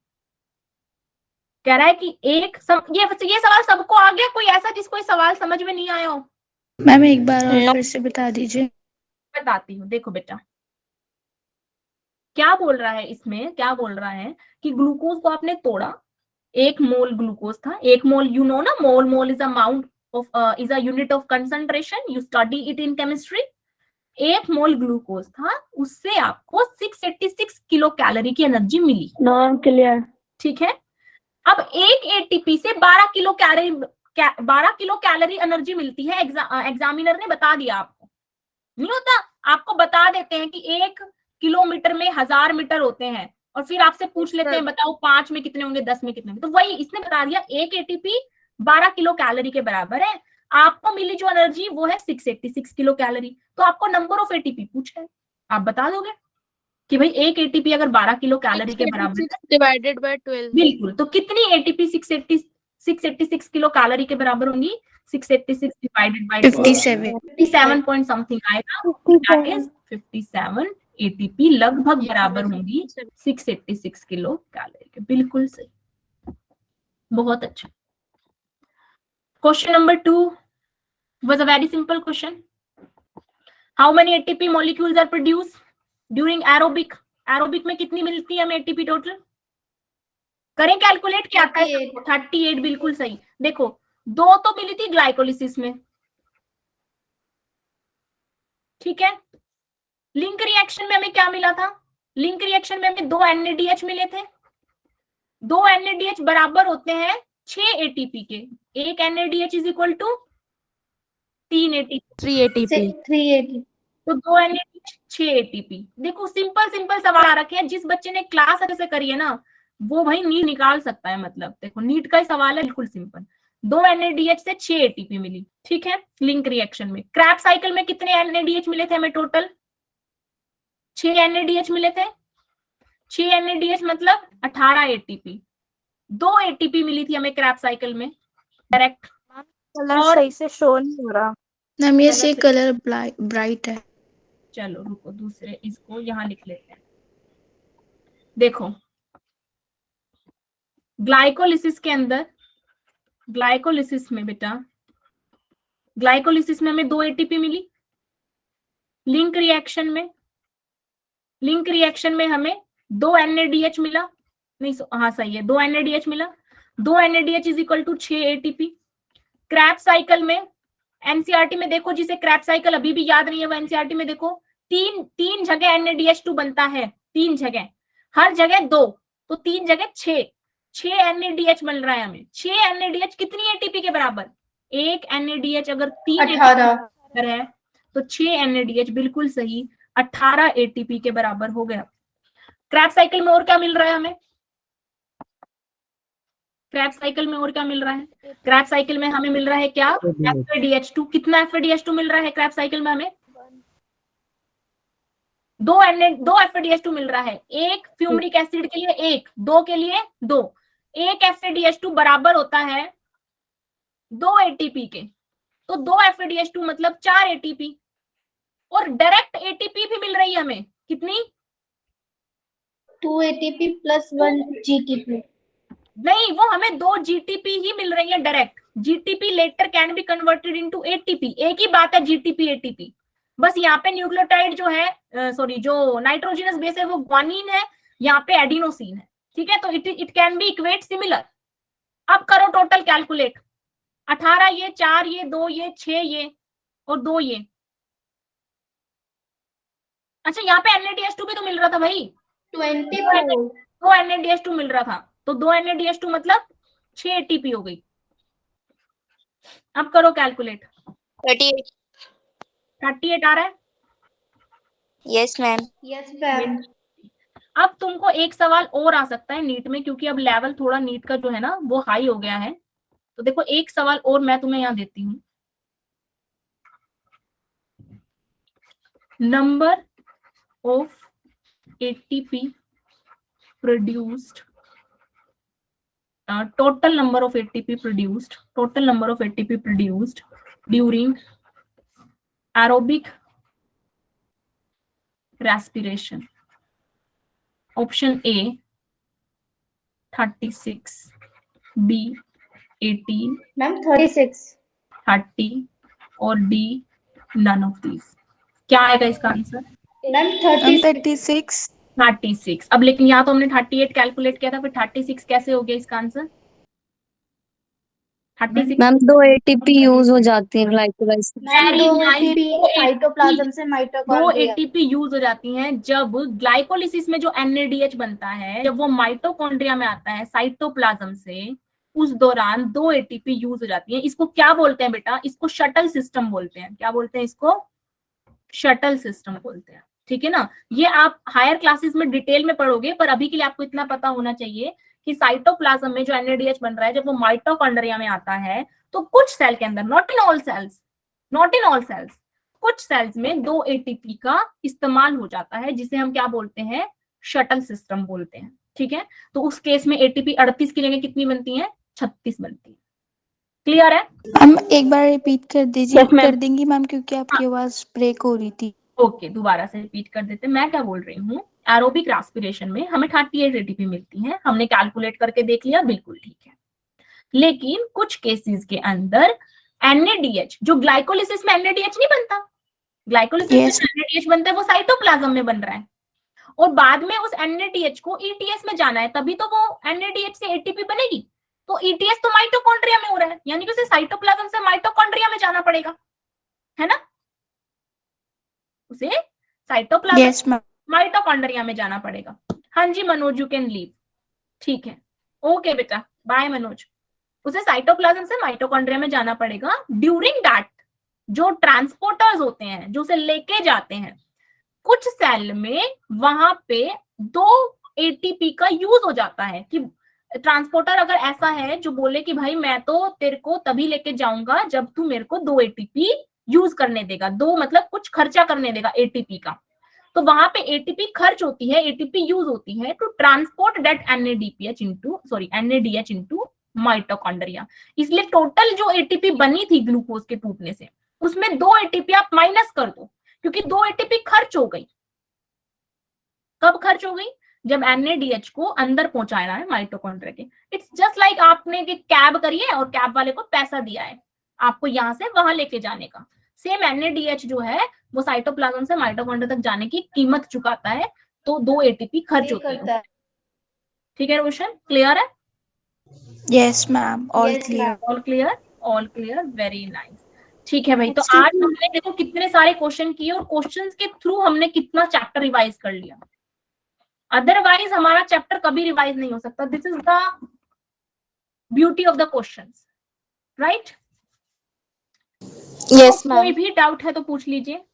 कह रहा है कि ये सवाल सबको आ गया, कोई ऐसा जिसको ये सवाल समझ में नहीं आया हो? मैम एक बार और फिर से बता दीजिए। बताती हूँ, देखो बेटा क्या बोल रहा है इसमें, क्या बोल रहा है कि ग्लूकोज को आपने तोड़ा, 1 मोल ग्लूकोज था, 1 मोल यू नो ना, mole is amount of is a unit of concentration, you study it in chemistry. 1 mole glucose था, उससे आपको 686 किलो कैलोरी की एनर्जी मिली। No, clear. ठीक है, अब एक एटीपी से 12 kilo calorie 12 kilo calorie energy मिलती है। एग्जामिनर ने बता दिया आपको, नहीं होता, आपको बता देते हैं कि 1 किलोमीटर में 1000 मीटर होते हैं और फिर आपसे पूछ लेते हैं बताओ 5 में कितने होंगे, 10 में कितने होंगे। तो वही इसने बता दिया, एक एटीपी 12 किलो कैलोरी के बराबर है। आपको मिली जो एनर्जी वो है 686 किलो कैलोरी। तो आपको नंबर ऑफ एटीपी पूछा है, आप बता दोगे कि भाई एक एटीपी अगर 12 किलो कैलोरी के बराबर है, डिवाइडेड बाय 12। बिल्कुल, तो कितनी एटीपी 686 किलो कैलोरी के बराबर होंगी? 686 डिवाइडेड बाय 57। 57 पॉइंट समथिंग आएगा, दैट इज 57 एटीपी लगभग बराबर होंगी 686 किलो कैलोरी के। बिल्कुल सही, बहुत अच्छा। Question number 2 was a very simple question. How many ATP molecules are produced during aerobic? Aerobic में कितनी मिलती है हमें एटीपी टोटल? करें कैलकुलेट, क्या आता है? 38, बिल्कुल सही। देखो 2 तो मिली थी ग्लाइकोलिसिस में, ठीक है। लिंक रिएक्शन में हमें क्या मिला था? लिंक रिएक्शन में हमें 2 NADH मिले थे। 2 NADH बराबर होते हैं 6 एटीपी के। 1 NADH is equal to 3 ATP, 3 ATP. 380. तो 2 NADH 6 एटीपी। देखो सिंपल सिंपल सवाल आ रखे हैं, जिस बच्चे ने क्लास अच्छे से करी है ना वो भाई नीट निकाल सकता है। मतलब देखो नीट का ही सवाल है, बिल्कुल सिंपल। 2 NADH से 6 एटीपी मिली, ठीक है। लिंक रिएक्शन में क्रैब साइकिल में कितने NADH मिले थे हमें टोटल? 6 NADH मिले थे। 6 NADH मतलब 18 एटीपी। 2 एटीपी मिली थी हमें क्रैब साइकिल में डायरेक्ट। कलर और सही से शो नहीं हो रहा। मैम ये से कलर ब्राइट है। चलो रुको, दूसरे इसको यहाँ लिख लेते हैं। देखो ग्लाइकोलिसिस के अंदर, ग्लाइकोलिसिस में बेटा, ग्लाइकोलिसिस में हमें 2 एटीपी मिली। लिंक रिएक्शन में, लिंक रिएक्शन में हमें 2 NADH मिला, नहीं हाँ सही है, 2 NADH मिला। 2 NADH is equal to 6 ATP. Krebs cycle में एनसीईआरटी में देखो, जिसे क्रैब साइकिल अभी भी याद नहीं है वो एनसीईआरटी में देखो, तीन जगह NADH2 बनता है, 3 जगह, हर जगह 2, तो 3 जगह 6 NADH मिल रहा है हमें। 6 NADH कितनी एटीपी के बराबर? 1 NADH अगर 3 18 है तो 6 NADH बिल्कुल सही 18 एटीपी के बराबर हो गया। क्रैब साइकिल में और क्या मिल रहा है हमें? क्रैब साइकिल में और क्या मिल रहा है? क्रैब साइकिल में हमें मिल रहा है क्या? FADH2। कितना FADH2 मिल रहा है क्रैब साइकिल में हमें? 2 FADH2 मिल रहा है। एक फ्यूमरिक एसिड के लिए 1, 2 के लिए 2। एक FADH2 बराबर होता है 2 एटीपी के, तो 2 FADH2 मतलब 4 एटीपी। और डायरेक्ट एटीपी भी मिल रही है हमें, कितनी? 2 ATP plus 1 GTP. नहीं, वो हमें 2 GTP ही मिल रही है direct. GTP later can be converted into ATP, एक ही बात है GTP ATP। बस यहाँ पे न्यूक्लियोटाइड जो है, सॉरी जो नाइट्रोजनस बेस है वो ग्वानिन है, यहाँ पे एडिनोसिन है, ठीक है। तो it can be equate similar. अब करो टोटल कैलकुलेट, 18 ये, 4 ये, 2 ये, 6 ये और 2 ये। अच्छा यहाँ पे NADH2 भी तो मिल रहा था भाई, 24. 2 NADH2 मिल रहा था, तो 2 NADH2 मतलब 6 एटीपी हो गई। अब करो कैलकुलेट, 38. 38 आ रहा है। Yes, ma'am. Yes, ma'am. अब तुमको एक सवाल और आ सकता है नीट में, क्योंकि अब लेवल थोड़ा नीट का जो है ना वो हाई हो गया है। तो देखो एक सवाल और मैं तुम्हें यहाँ देती हूँ। Number of ATP produced, total number of ATP produced during aerobic respiration. Option A 36, B 18, Ma'am, 36. 30 और D none of these. क्या आएगा इसका आंसर? Ma'am, 36. 36। अब लेकिन यहाँ तो हमने 38 कैलकुलेट किया था, फिर 36 कैसे हो गया इसका आंसर? 36 मैम 2 ATP यूज हो जाती है glycolysis. Ma'am, Very 2 nice, ATP दो साइटोप्लाज्म से दो माइटोकॉन्ड्रिया। ATP यूज हो जाती हैं जब ग्लाइकोलिसिस में जो NADH बनता है, जब वो माइटोकॉन्ड्रिया में आता है साइटोप्लाज्म से, उस दौरान 2 ATP यूज हो जाती हैं। इसको क्या बोलते हैं बेटा? इसको शटल सिस्टम बोलते हैं। क्या बोलते हैं इसको? शटल सिस्टम बोलते हैं। ठीक है ना? ये आप हायर क्लासेस में डिटेल में पढ़ोगे, पर अभी के लिए आपको इतना पता होना चाहिए कि साइटोप्लाज्म में जो NADH बन रहा है, जब वो माइटोकॉन्ड्रिया में आता है, तो कुछ सेल के अंदर, नॉट इन ऑल सेल्स, कुछ सेल्स में 2 ATP का इस्तेमाल हो जाता है, जिसे हम क्या बोलते हैं? शटल सिस्टम बोलते हैं। ठीक है? तो उस केस में ATP 38 की जगह कितनी बनती है? 36 बनती है। क्लियर है? मैम एक बार रिपीट कर दीजिए, Yes, ma'am. कर देंगी मैम, क्योंकि आपकी आवाज ब्रेक हो रही थी। ओके, दोबारा से रिपीट कर देते। मैं क्या बोल रही हूँ, एरोबिक रेस्पिरेशन में हमें 38 ATP मिलती है। हमने कैलकुलेट करके देख लिया, बिल्कुल ठीक है। लेकिन कुछ केसेस के अंदर NADH, जो ग्लाइकोलिसिस में NADH नहीं बनता, ग्लाइकोलिसिस Yes. में NADH बनता है, वो साइटोप्लाज्म में बन रहा है, और बाद में उस NADH को ETS में जाना है, तभी तो वो NADH से ATP बनेगी। तो ETS तो माइटोकॉन्ड्रिया में हो रहा है, यानी कि उसे साइटोप्लाज्म से माइटोकॉन्ड्रिया में जाना पड़ेगा, है ना? उसे साइटोप्लाज्म Yes, ma'am. माइटोकॉन्ड्रिया में जाना पड़ेगा। हाँ जी मनोज, यू कैन लीव। ठीक है, ओके बेटा, बाय मनोज। उसे साइटोप्लाज्म से माइटोकॉन्ड्रिया में जाना पड़ेगा। ड्यूरिंग दैट जो ट्रांसपोर्टर्स होते हैं, जो उसे लेके जाते हैं, कुछ सेल में वहां पे 2 ATP का यूज हो जाता है। कि ट्रांसपोर्टर अगर ऐसा है जो बोले कि भाई मैं तो तेरे को तभी लेके जाऊंगा जब तू मेरे को 2 ATP यूज करने देगा, 2 मतलब कुछ खर्चा करने देगा ATP का, तो वहां पे ATP खर्च होती है, ATP यूज होती है to transport that NADH into mitochondria. इसलिए टोटल जो ATP बनी थी ग्लूकोज के टूटने से, उसमें 2 ATP आप माइनस कर दो, क्योंकि 2 ATP खर्च हो गई। कब खर्च हो गई? जब NADH को अंदर पहुंचाना है माइटोकॉन्ड्रिया के। इट्स जस्ट लाइक आपने कि कैब करी है और कैब वाले को पैसा दिया है आपको यहां से वहां लेके जाने का। सेम NADH जो है वो साइटोप्लाज्म से माइटोकॉन्ड्रिया तक जाने की कीमत चुकाता है, तो 2 ATP खर्च होती है। ठीक है रोशन, क्लियर है? Yes, ma'am. All Yes, clear. ma'am. All clear, very nice. ठीक है भाई, तो आज हमने देखो कितने सारे क्वेश्चन किए, और क्वेश्चंस के थ्रू हमने कितना चैप्टर रिवाइज कर लिया। अदरवाइज हमारा चैप्टर कभी रिवाइज नहीं हो सकता। This is the beauty of the questions, right? Yes, कोई ma'am. भी डाउट है तो पूछ लीजिए।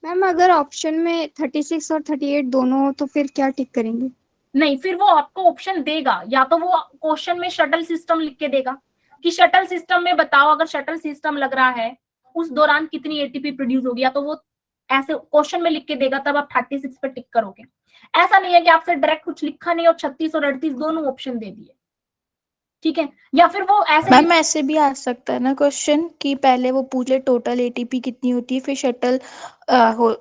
मैम अगर ऑप्शन में 36 और 38 दोनों हो तो फिर क्या टिक करेंगे? नहीं, फिर वो आपको ऑप्शन देगा, या तो वो क्वेश्चन में शटल सिस्टम लिख के देगा कि शटल सिस्टम में बताओ, अगर शटल सिस्टम लग रहा है उस दौरान कितनी ATP प्रोड्यूस होगी, या तो वो ऐसे क्वेश्चन में लिख के देगा, तब आप 36 पे टिक करोगे। ऐसा नहीं है कि आपसे डायरेक्ट कुछ लिखा नहीं और 36 और 38 दोनों ऑप्शन दे दिए। ठीक है? या फिर वो ऐसे मैम ऐसे भी आ सकता है ना क्वेश्चन कि पहले वो पूछे टोटल ATP कितनी होती है, फिर शटल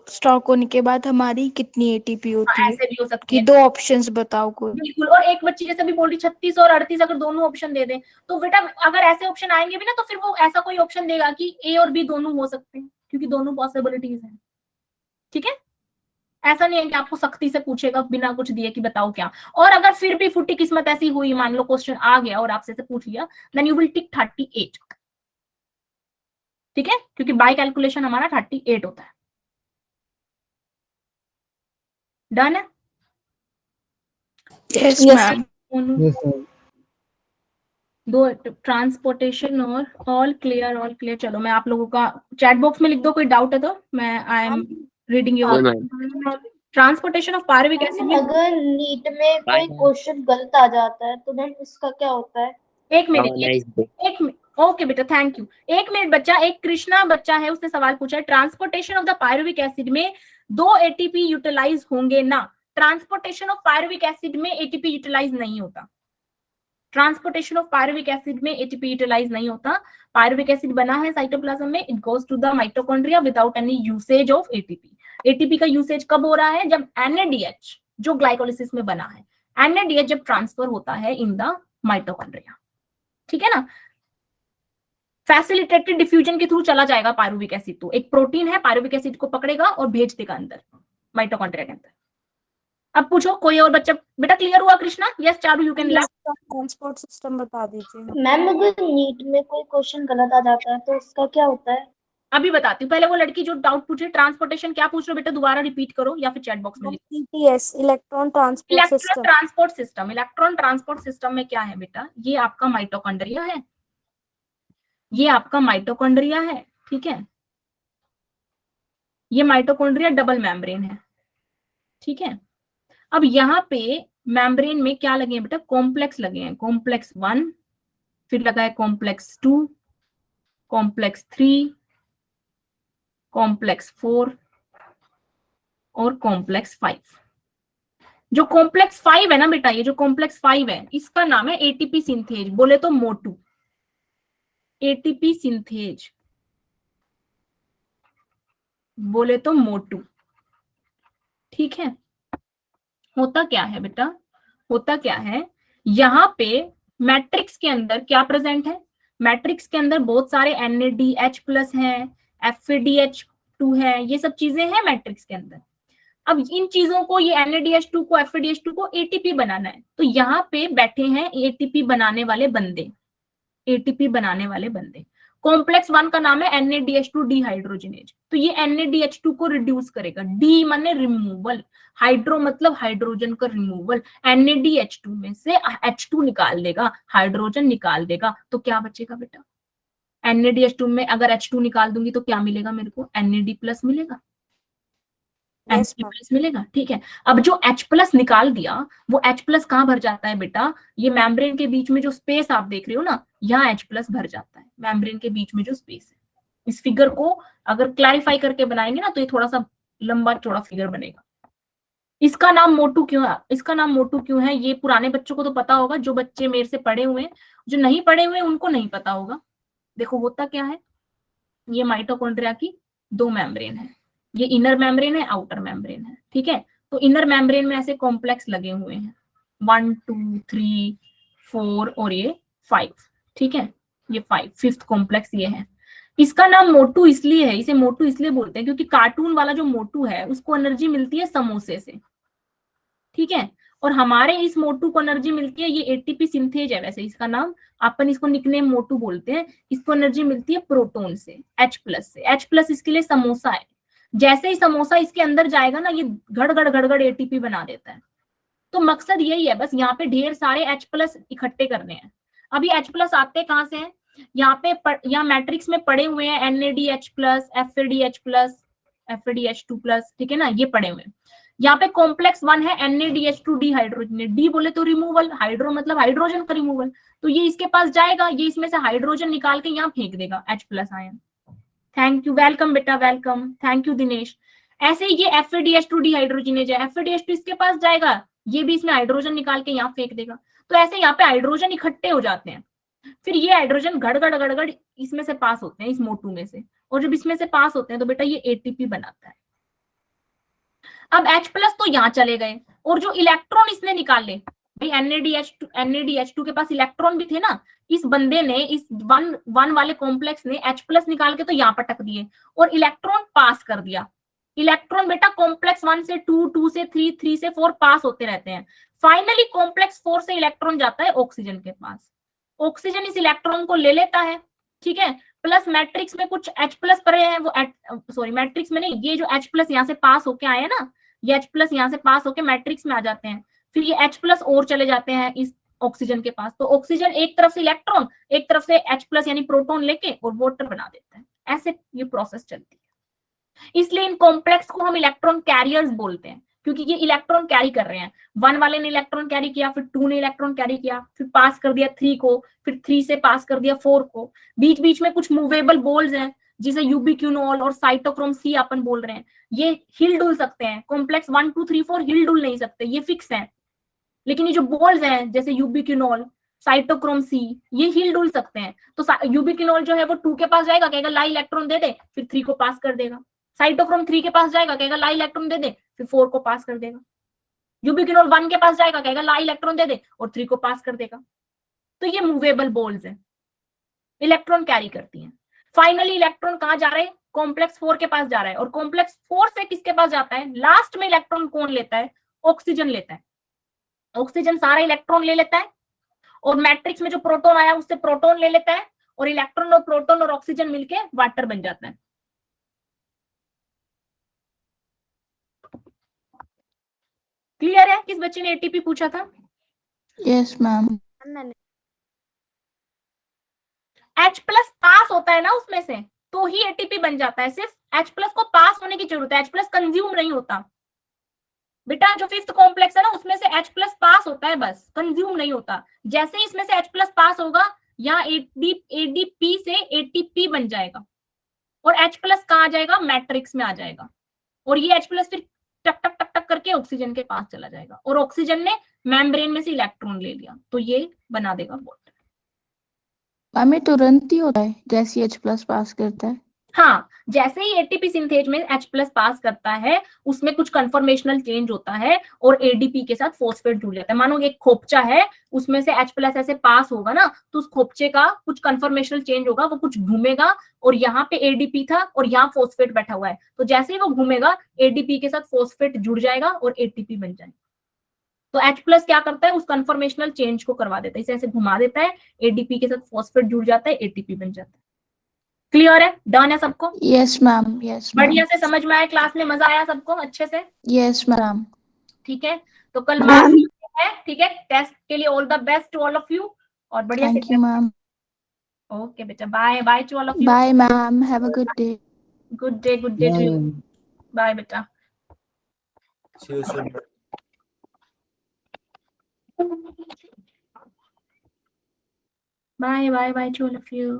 स्टॉक होने के बाद हमारी कितनी ATP होती है, ऐसे भी हो सकती कि है। 2 ऑप्शंस बताओ कोई। बिल्कुल, और एक बच्ची जैसे भी बोल रही 36 और 38 अगर दोनों ऑप्शन दे दें, तो बेटा अगर ऐसे ऑप्शन आएंगे भी ना, तो फिर वो ऐसा कोई ऑप्शन देगा कि A और B दोनों हो सकते हैं, क्योंकि दोनों पॉसिबिलिटीज हैं। ठीक है? ऐसा नहीं है कि आपको सख्ती से पूछेगा बिना कुछ दिए कि बताओ क्या। और अगर फिर भी फुटी किस्मत ऐसी हुई, मान लो क्वेश्चन आ गया और आपसे से पूछ लिया, देन यू विल टिक 38। ठीक है? क्योंकि बाय कैलकुलेशन हमारा 38 होता है। डन है? Yes, ma'am. Yes, ma'am. दो ट्रांसपोर्टेशन और ऑल क्लियर। चलो मैं आप लोगों का चैट बॉक्स में लिख दो कोई डाउट है तो। मैं आई एम रीडिंग हाँ your ma'am. Transportation of pyruvic acid में अगर नीट में बाय कोई मैम। क्वेश्चन गलत आ जाता है तो मैम इसका क्या होता है? एक मिनट नाइस डे। एक मिनट ओके बेटा थैंक यू। एक मिनट बच्चा, एक कृष्णा बच्चा है, उसने सवाल पूछा है transportation of the pyruvic acid में 2 एटीपी यूटिलाइज होंगे ना? ट्रांसपोर्टेशन ऑफ पायरुविक एसिड में एटीपी यूटिलाइज नहीं होता। ट्रांसपोर्टेशन ऑफ पायरुविक एसिड में एटीपी यूटिलाइज नहीं होता। पायरुविक एसिड बना है साइटोप्लाज्म में, it goes to the mitochondria without any usage of ATP. ATP का यूसेज कब हो रहा है? जब NADH जो ग्लाइकोलिसिस में बना है, NADH जब ट्रांसफर होता है इन द माइटोकॉन्ड्रिया, ठीक है ना। फैसिलिटेटेड डिफ्यूजन के थ्रू चला जाएगा पायरुविक एसिड, तो एक प्रोटीन है पायरुविक एसिड को पकड़ेगा और भेज देगा अंदर माइटोकॉन्ड्रिया के अंदर। अब पूछो कोई और बच्चा। बेटा क्लियर हुआ Krishna? Yes Charu you can. Transport system बता दीजिए। मैम अगर नीट में कोई क्वेश्चन गलत आ जाता है तो उसका क्या होता है? अभी बताती हूँ, पहले वो लड़की जो डाउट पूछे ट्रांसपोर्टेशन क्या पूछ रहे हो बेटा, दोबारा रिपीट करो या फिर चैट बॉक्स में लिखो। ETS electron transport electron system. Transport system. Electron transport system में क्या है बेटा? ये आपका माइटोकॉन्ड्रिया है, ये आपका माइटोकॉन्ड्रिया है, ठीक है। ये माइटोकॉन्ड्रिया डबल मेम्ब्रेन है, ठीक है। अब यहाँ पे मेम्ब्रेन में क्या लगे हैं बेटा? कॉम्प्लेक्स लगे हैं, कॉम्प्लेक्स 1, फिर लगा है कॉम्प्लेक्स 2, कॉम्प्लेक्स 3, कॉम्प्लेक्स 4 और कॉम्प्लेक्स 5। जो कॉम्प्लेक्स 5 है ना बेटा, ये जो कॉम्प्लेक्स 5 है इसका नाम है एटीपी सिंथेज, बोले तो मोटू। एटीपी सिंथेज बोले तो मोटू, ठीक है। होता क्या है बेटा? होता क्या है, यहाँ पे मैट्रिक्स के अंदर क्या प्रेजेंट है? मैट्रिक्स के अंदर बहुत सारे NADH+ हैं, FADH2 है, ये सब चीजें हैं मैट्रिक्स के अंदर। अब इन चीजों को, ये NADH2 को, FADH2 को एटीपी बनाना है, तो यहाँ पे बैठे हैं एटीपी बनाने वाले बंदे, एटीपी बनाने वाले बंदे। कॉम्प्लेक्स 1 का नाम है NADH2 डिहाइड्रोजिनेज, तो ये NADH2 को रिड्यूस करेगा। डी माने रिमूवल, हाइड्रो मतलब हाइड्रोजन का रिमूवल। NADH2 में से H2 निकाल देगा, हाइड्रोजन निकाल देगा, तो क्या बचेगा बेटा? NADH2 में अगर H2 निकाल दूंगी तो क्या मिलेगा मेरे को? NAD+ मिलेगा, NAD+ मिलेगा, ठीक है। अब जो H+ निकाल दिया, वो H+ कहाँ भर जाता है बेटा? ये मेम्ब्रेन के बीच में जो स्पेस आप देख रहे हो ना, यहाँ H+ भर जाता है, मेम्ब्रेन के बीच में जो स्पेस है। इस फिगर को अगर क्लैरिफाई करके बनाएंगे ना तो ये थोड़ा सा लंबा चौड़ा फिगर बनेगा। इसका नाम मोटू क्यों है? इसका नाम मोटू क्यों है? ये पुराने बच्चों को तो पता होगा, जो बच्चे मेरे से पढ़े हुए हैं, जो नहीं पढ़े हुए उनको नहीं पता होगा। देखो होता क्या है, ये माइटोकॉन्ड्रिया की 2 मेम्ब्रेन है, ये इनर मेम्ब्रेन है, आउटर मेम्ब्रेन है, ठीक है। तो इनर मेम्ब्रेन में ऐसे कॉम्प्लेक्स लगे हुए हैं 1 2 3 4 और ये 5, ठीक है। ये 5th कॉम्प्लेक्स ये है। इसका नाम मोटू इसलिए है, इसे मोटू इसलिए बोलते हैं क्योंकि कार्टून वाला जो मोटू है उसको एनर्जी मिलती है समोसे से, ठीक है। और हमारे इस मोटू को एनर्जी मिलती है, ये एटीपी सिंथेज है वैसे इसका नाम, अपन इसको निकनेम मोटू बोलते हैं। इसको एनर्जी मिलती है प्रोटॉन से, H+ से। H+ इसके लिए समोसा है। जैसे ही समोसा इसके अंदर जाएगा ना, ये घड़ एटीपी बना देता है। तो मकसद यही है बस, यहाँ पे ढेर सारे H+ इकट्ठे करने हैं। अभी H+ आते कहाँ से हैं? यहाँ पे यहाँ मैट्रिक्स में पड़े हुए हैं NADH+, FADH+, FADH2+, ठीक है ना, ये पड़े हुए हैं। यहाँ पे कॉम्प्लेक्स 1 है NADH2 डिहाइड्रोजनेट, डी बोले तो रिमूवल, हाइड्रो मतलब हाइड्रोजन का रिमूवल, तो ये इसके पास जाएगा, ये इसमें से हाइड्रोजन निकाल के यहाँ फेंक देगा H+ ion. Thank you, welcome बेटा, वेलकम, थैंक यू दिनेश। ऐसे ही ये FADH2 डिहाइड्रोजिनेज है, FADH2 इसके पास जाएगा, ये भी इसमें हाइड्रोजन निकाल के यहाँ फेंक देगा। तो ऐसे यहाँ पे हाइड्रोजन इकट्ठे हो जाते हैं, फिर ये हाइड्रोजन गड़गड़ इसमें से पास होते हैं, इस मोटू में से, और जब इसमें से पास होते हैं तो बेटा ये एटीपी बनाता है। अब H+ तो यहाँ चले गए, और जो इलेक्ट्रॉन इसने निकाले, भाई NADH2 के पास इलेक्ट्रॉन भी थे ना, इस बंदे ने, इस 1 वाले कॉम्प्लेक्स ने H+ निकाल के तो यहाँ पटक दिए और इलेक्ट्रॉन पास कर दिया। इलेक्ट्रॉन बेटा कॉम्प्लेक्स 1 से 2, 2 से 3, 3 से 4 पास होते रहते हैं। फाइनली कॉम्प्लेक्स 4 से इलेक्ट्रॉन जाता है ऑक्सीजन के पास, ऑक्सीजन इस इलेक्ट्रॉन को ले लेता है, ठीक है। प्लस मैट्रिक्स में कुछ H+ पड़े हैं, वो मैट्रिक्स में नहीं, ये जो H+ यहाँ से पास होके आए हैं ना, ये H+ यहाँ से पास होके मैट्रिक्स में आ जाते हैं, फिर ये H+ और चले जाते हैं इस ऑक्सीजन के पास। तो ऑक्सीजन एक तरफ से इलेक्ट्रॉन, एक तरफ से H+ यानी प्रोटॉन लेके और वाटर बना देता है। ऐसे ये प्रोसेस चलती है। इसलिए इन कॉम्प्लेक्स को हम इलेक्ट्रॉन कैरियर्स बोलते हैं, क्योंकि ये इलेक्ट्रॉन कैरी कर रहे हैं। 1 वाले ने इलेक्ट्रॉन कैरी किया, फिर 2 ने इलेक्ट्रॉन कैरी किया, फिर पास कर दिया 3 को, फिर 3 से पास कर दिया 4 को। बीच बीच में कुछ मूवेबल बॉल्स हैं जिसे यूबिक्विनोल और साइटोक्रोम सी अपन बोल रहे हैं, ये हिल डुल सकते हैं। कॉम्प्लेक्स 1 2 3 4 हिल डुल नहीं सकते, ये फिक्स है। लेकिन ये जो बॉल्स हैं जैसे यूबिक्विनोल, साइटोक्रोम सी, ये हिल डुल सकते हैं। तो यूबिक्विनोल जो है वो 2 के पास जाएगा, कहेगा ला इलेक्ट्रॉन दे दे, फिर 3 को पास कर देगा। साइटोक्रोम 3 के पास जाएगा, कहेगा ला इलेक्ट्रॉन दे दे, फिर 4 को पास कर देगा। यूबिक्विनोल 1 के पास जाएगा, कहेगा ला इलेक्ट्रॉन दे दे और 3 को पास कर देगा। तो ये मूवेबल बॉल्स हैं, इलेक्ट्रॉन कैरी करती हैं। फाइनली इलेक्ट्रॉन कहां जा रहा है? कॉम्प्लेक्स 4 के पास जा रहा है। और कॉम्प्लेक्स 4 से किसके पास जाता है? लास्ट में इलेक्ट्रॉन कौन लेता है? ऑक्सीजन लेता है। ऑक्सीजन सारा इलेक्ट्रॉन ले लेता है और मैट्रिक्स में जो प्रोटॉन आया उससे प्रोटॉन ले लेता है, और इलेक्ट्रॉन और प्रोटॉन और ऑक्सीजन मिलके वाटर बन जाता है। क्लियर है? किस बच्चे ने एटीपी पूछा था? Yes ma'am. H plus past होता है ना उसमें से, तो ही एटीपी बन जाता है। सिर्फ H प्लस को पास होने की जरूरत है, H प्लस कंज्यूम नहीं होता बेटा। जो 5th कॉम्प्लेक्स है ना उसमें से H प्लस पास होता है, बस कंज्यूम नहीं होता। जैसे ही इसमें से H प्लस पास होगा, यहाँ ADP से ATP बन जाएगा और H प्लस कहाँ आ जाएगा? मैट्रिक्स में आ जाएगा। और ये H प्लस फिर टक टक टक टक करके ऑक्सीजन के पास चला जाएगा, और ऑक्सीजन ने मेम्ब्रेन में से इलेक्ट्रॉन ले लिया, तो ये बना देगा बॉन्ड। मैम ये तुरंत ही होता है जैसे H प्लस पास करता है? हाँ, जैसे ही एटीपी सिंथेज में H प्लस पास करता है, उसमें कुछ कन्फर्मेशनल चेंज होता है और एडीपी के साथ फॉस्फेट जुड़ जाता है। मानो एक खोपचा है, उसमें से H प्लस ऐसे पास होगा ना, तो उस खोपचे का कुछ कन्फर्मेशनल चेंज होगा, वो कुछ घूमेगा और यहाँ पे एडीपी था और यहाँ फॉस्फेट बैठा हुआ है, तो जैसे ही वो घूमेगा एडीपी के साथ फॉस्फेट जुड़ जाएगा और एटीपी बन जाएगा। तो H प्लस क्या करता है? उस कन्फर्मेशनल चेंज को करवा देता है, इसे ऐसे घुमा देता है, एडीपी के साथ फॉस्फेट जुड़ जाता है, एटीपी बन जाता है। क्लियर है? डन है सबको? Yes ma'am. Yes ma'am. बढ़िया से समझ में आया? क्लास में मजा आया सबको अच्छे से? Yes ma'am. ठीक है, तो कल मैम है, ठीक है? टेस्ट के लिए all the best to all of you, और बढ़िया से। Thank you ma'am. ओके बेटा, bye bye to all of you. Bye ma'am, have a good day. Good day to you. Ma'am bye बेटा। See you soon. Bye bye bye to all of you.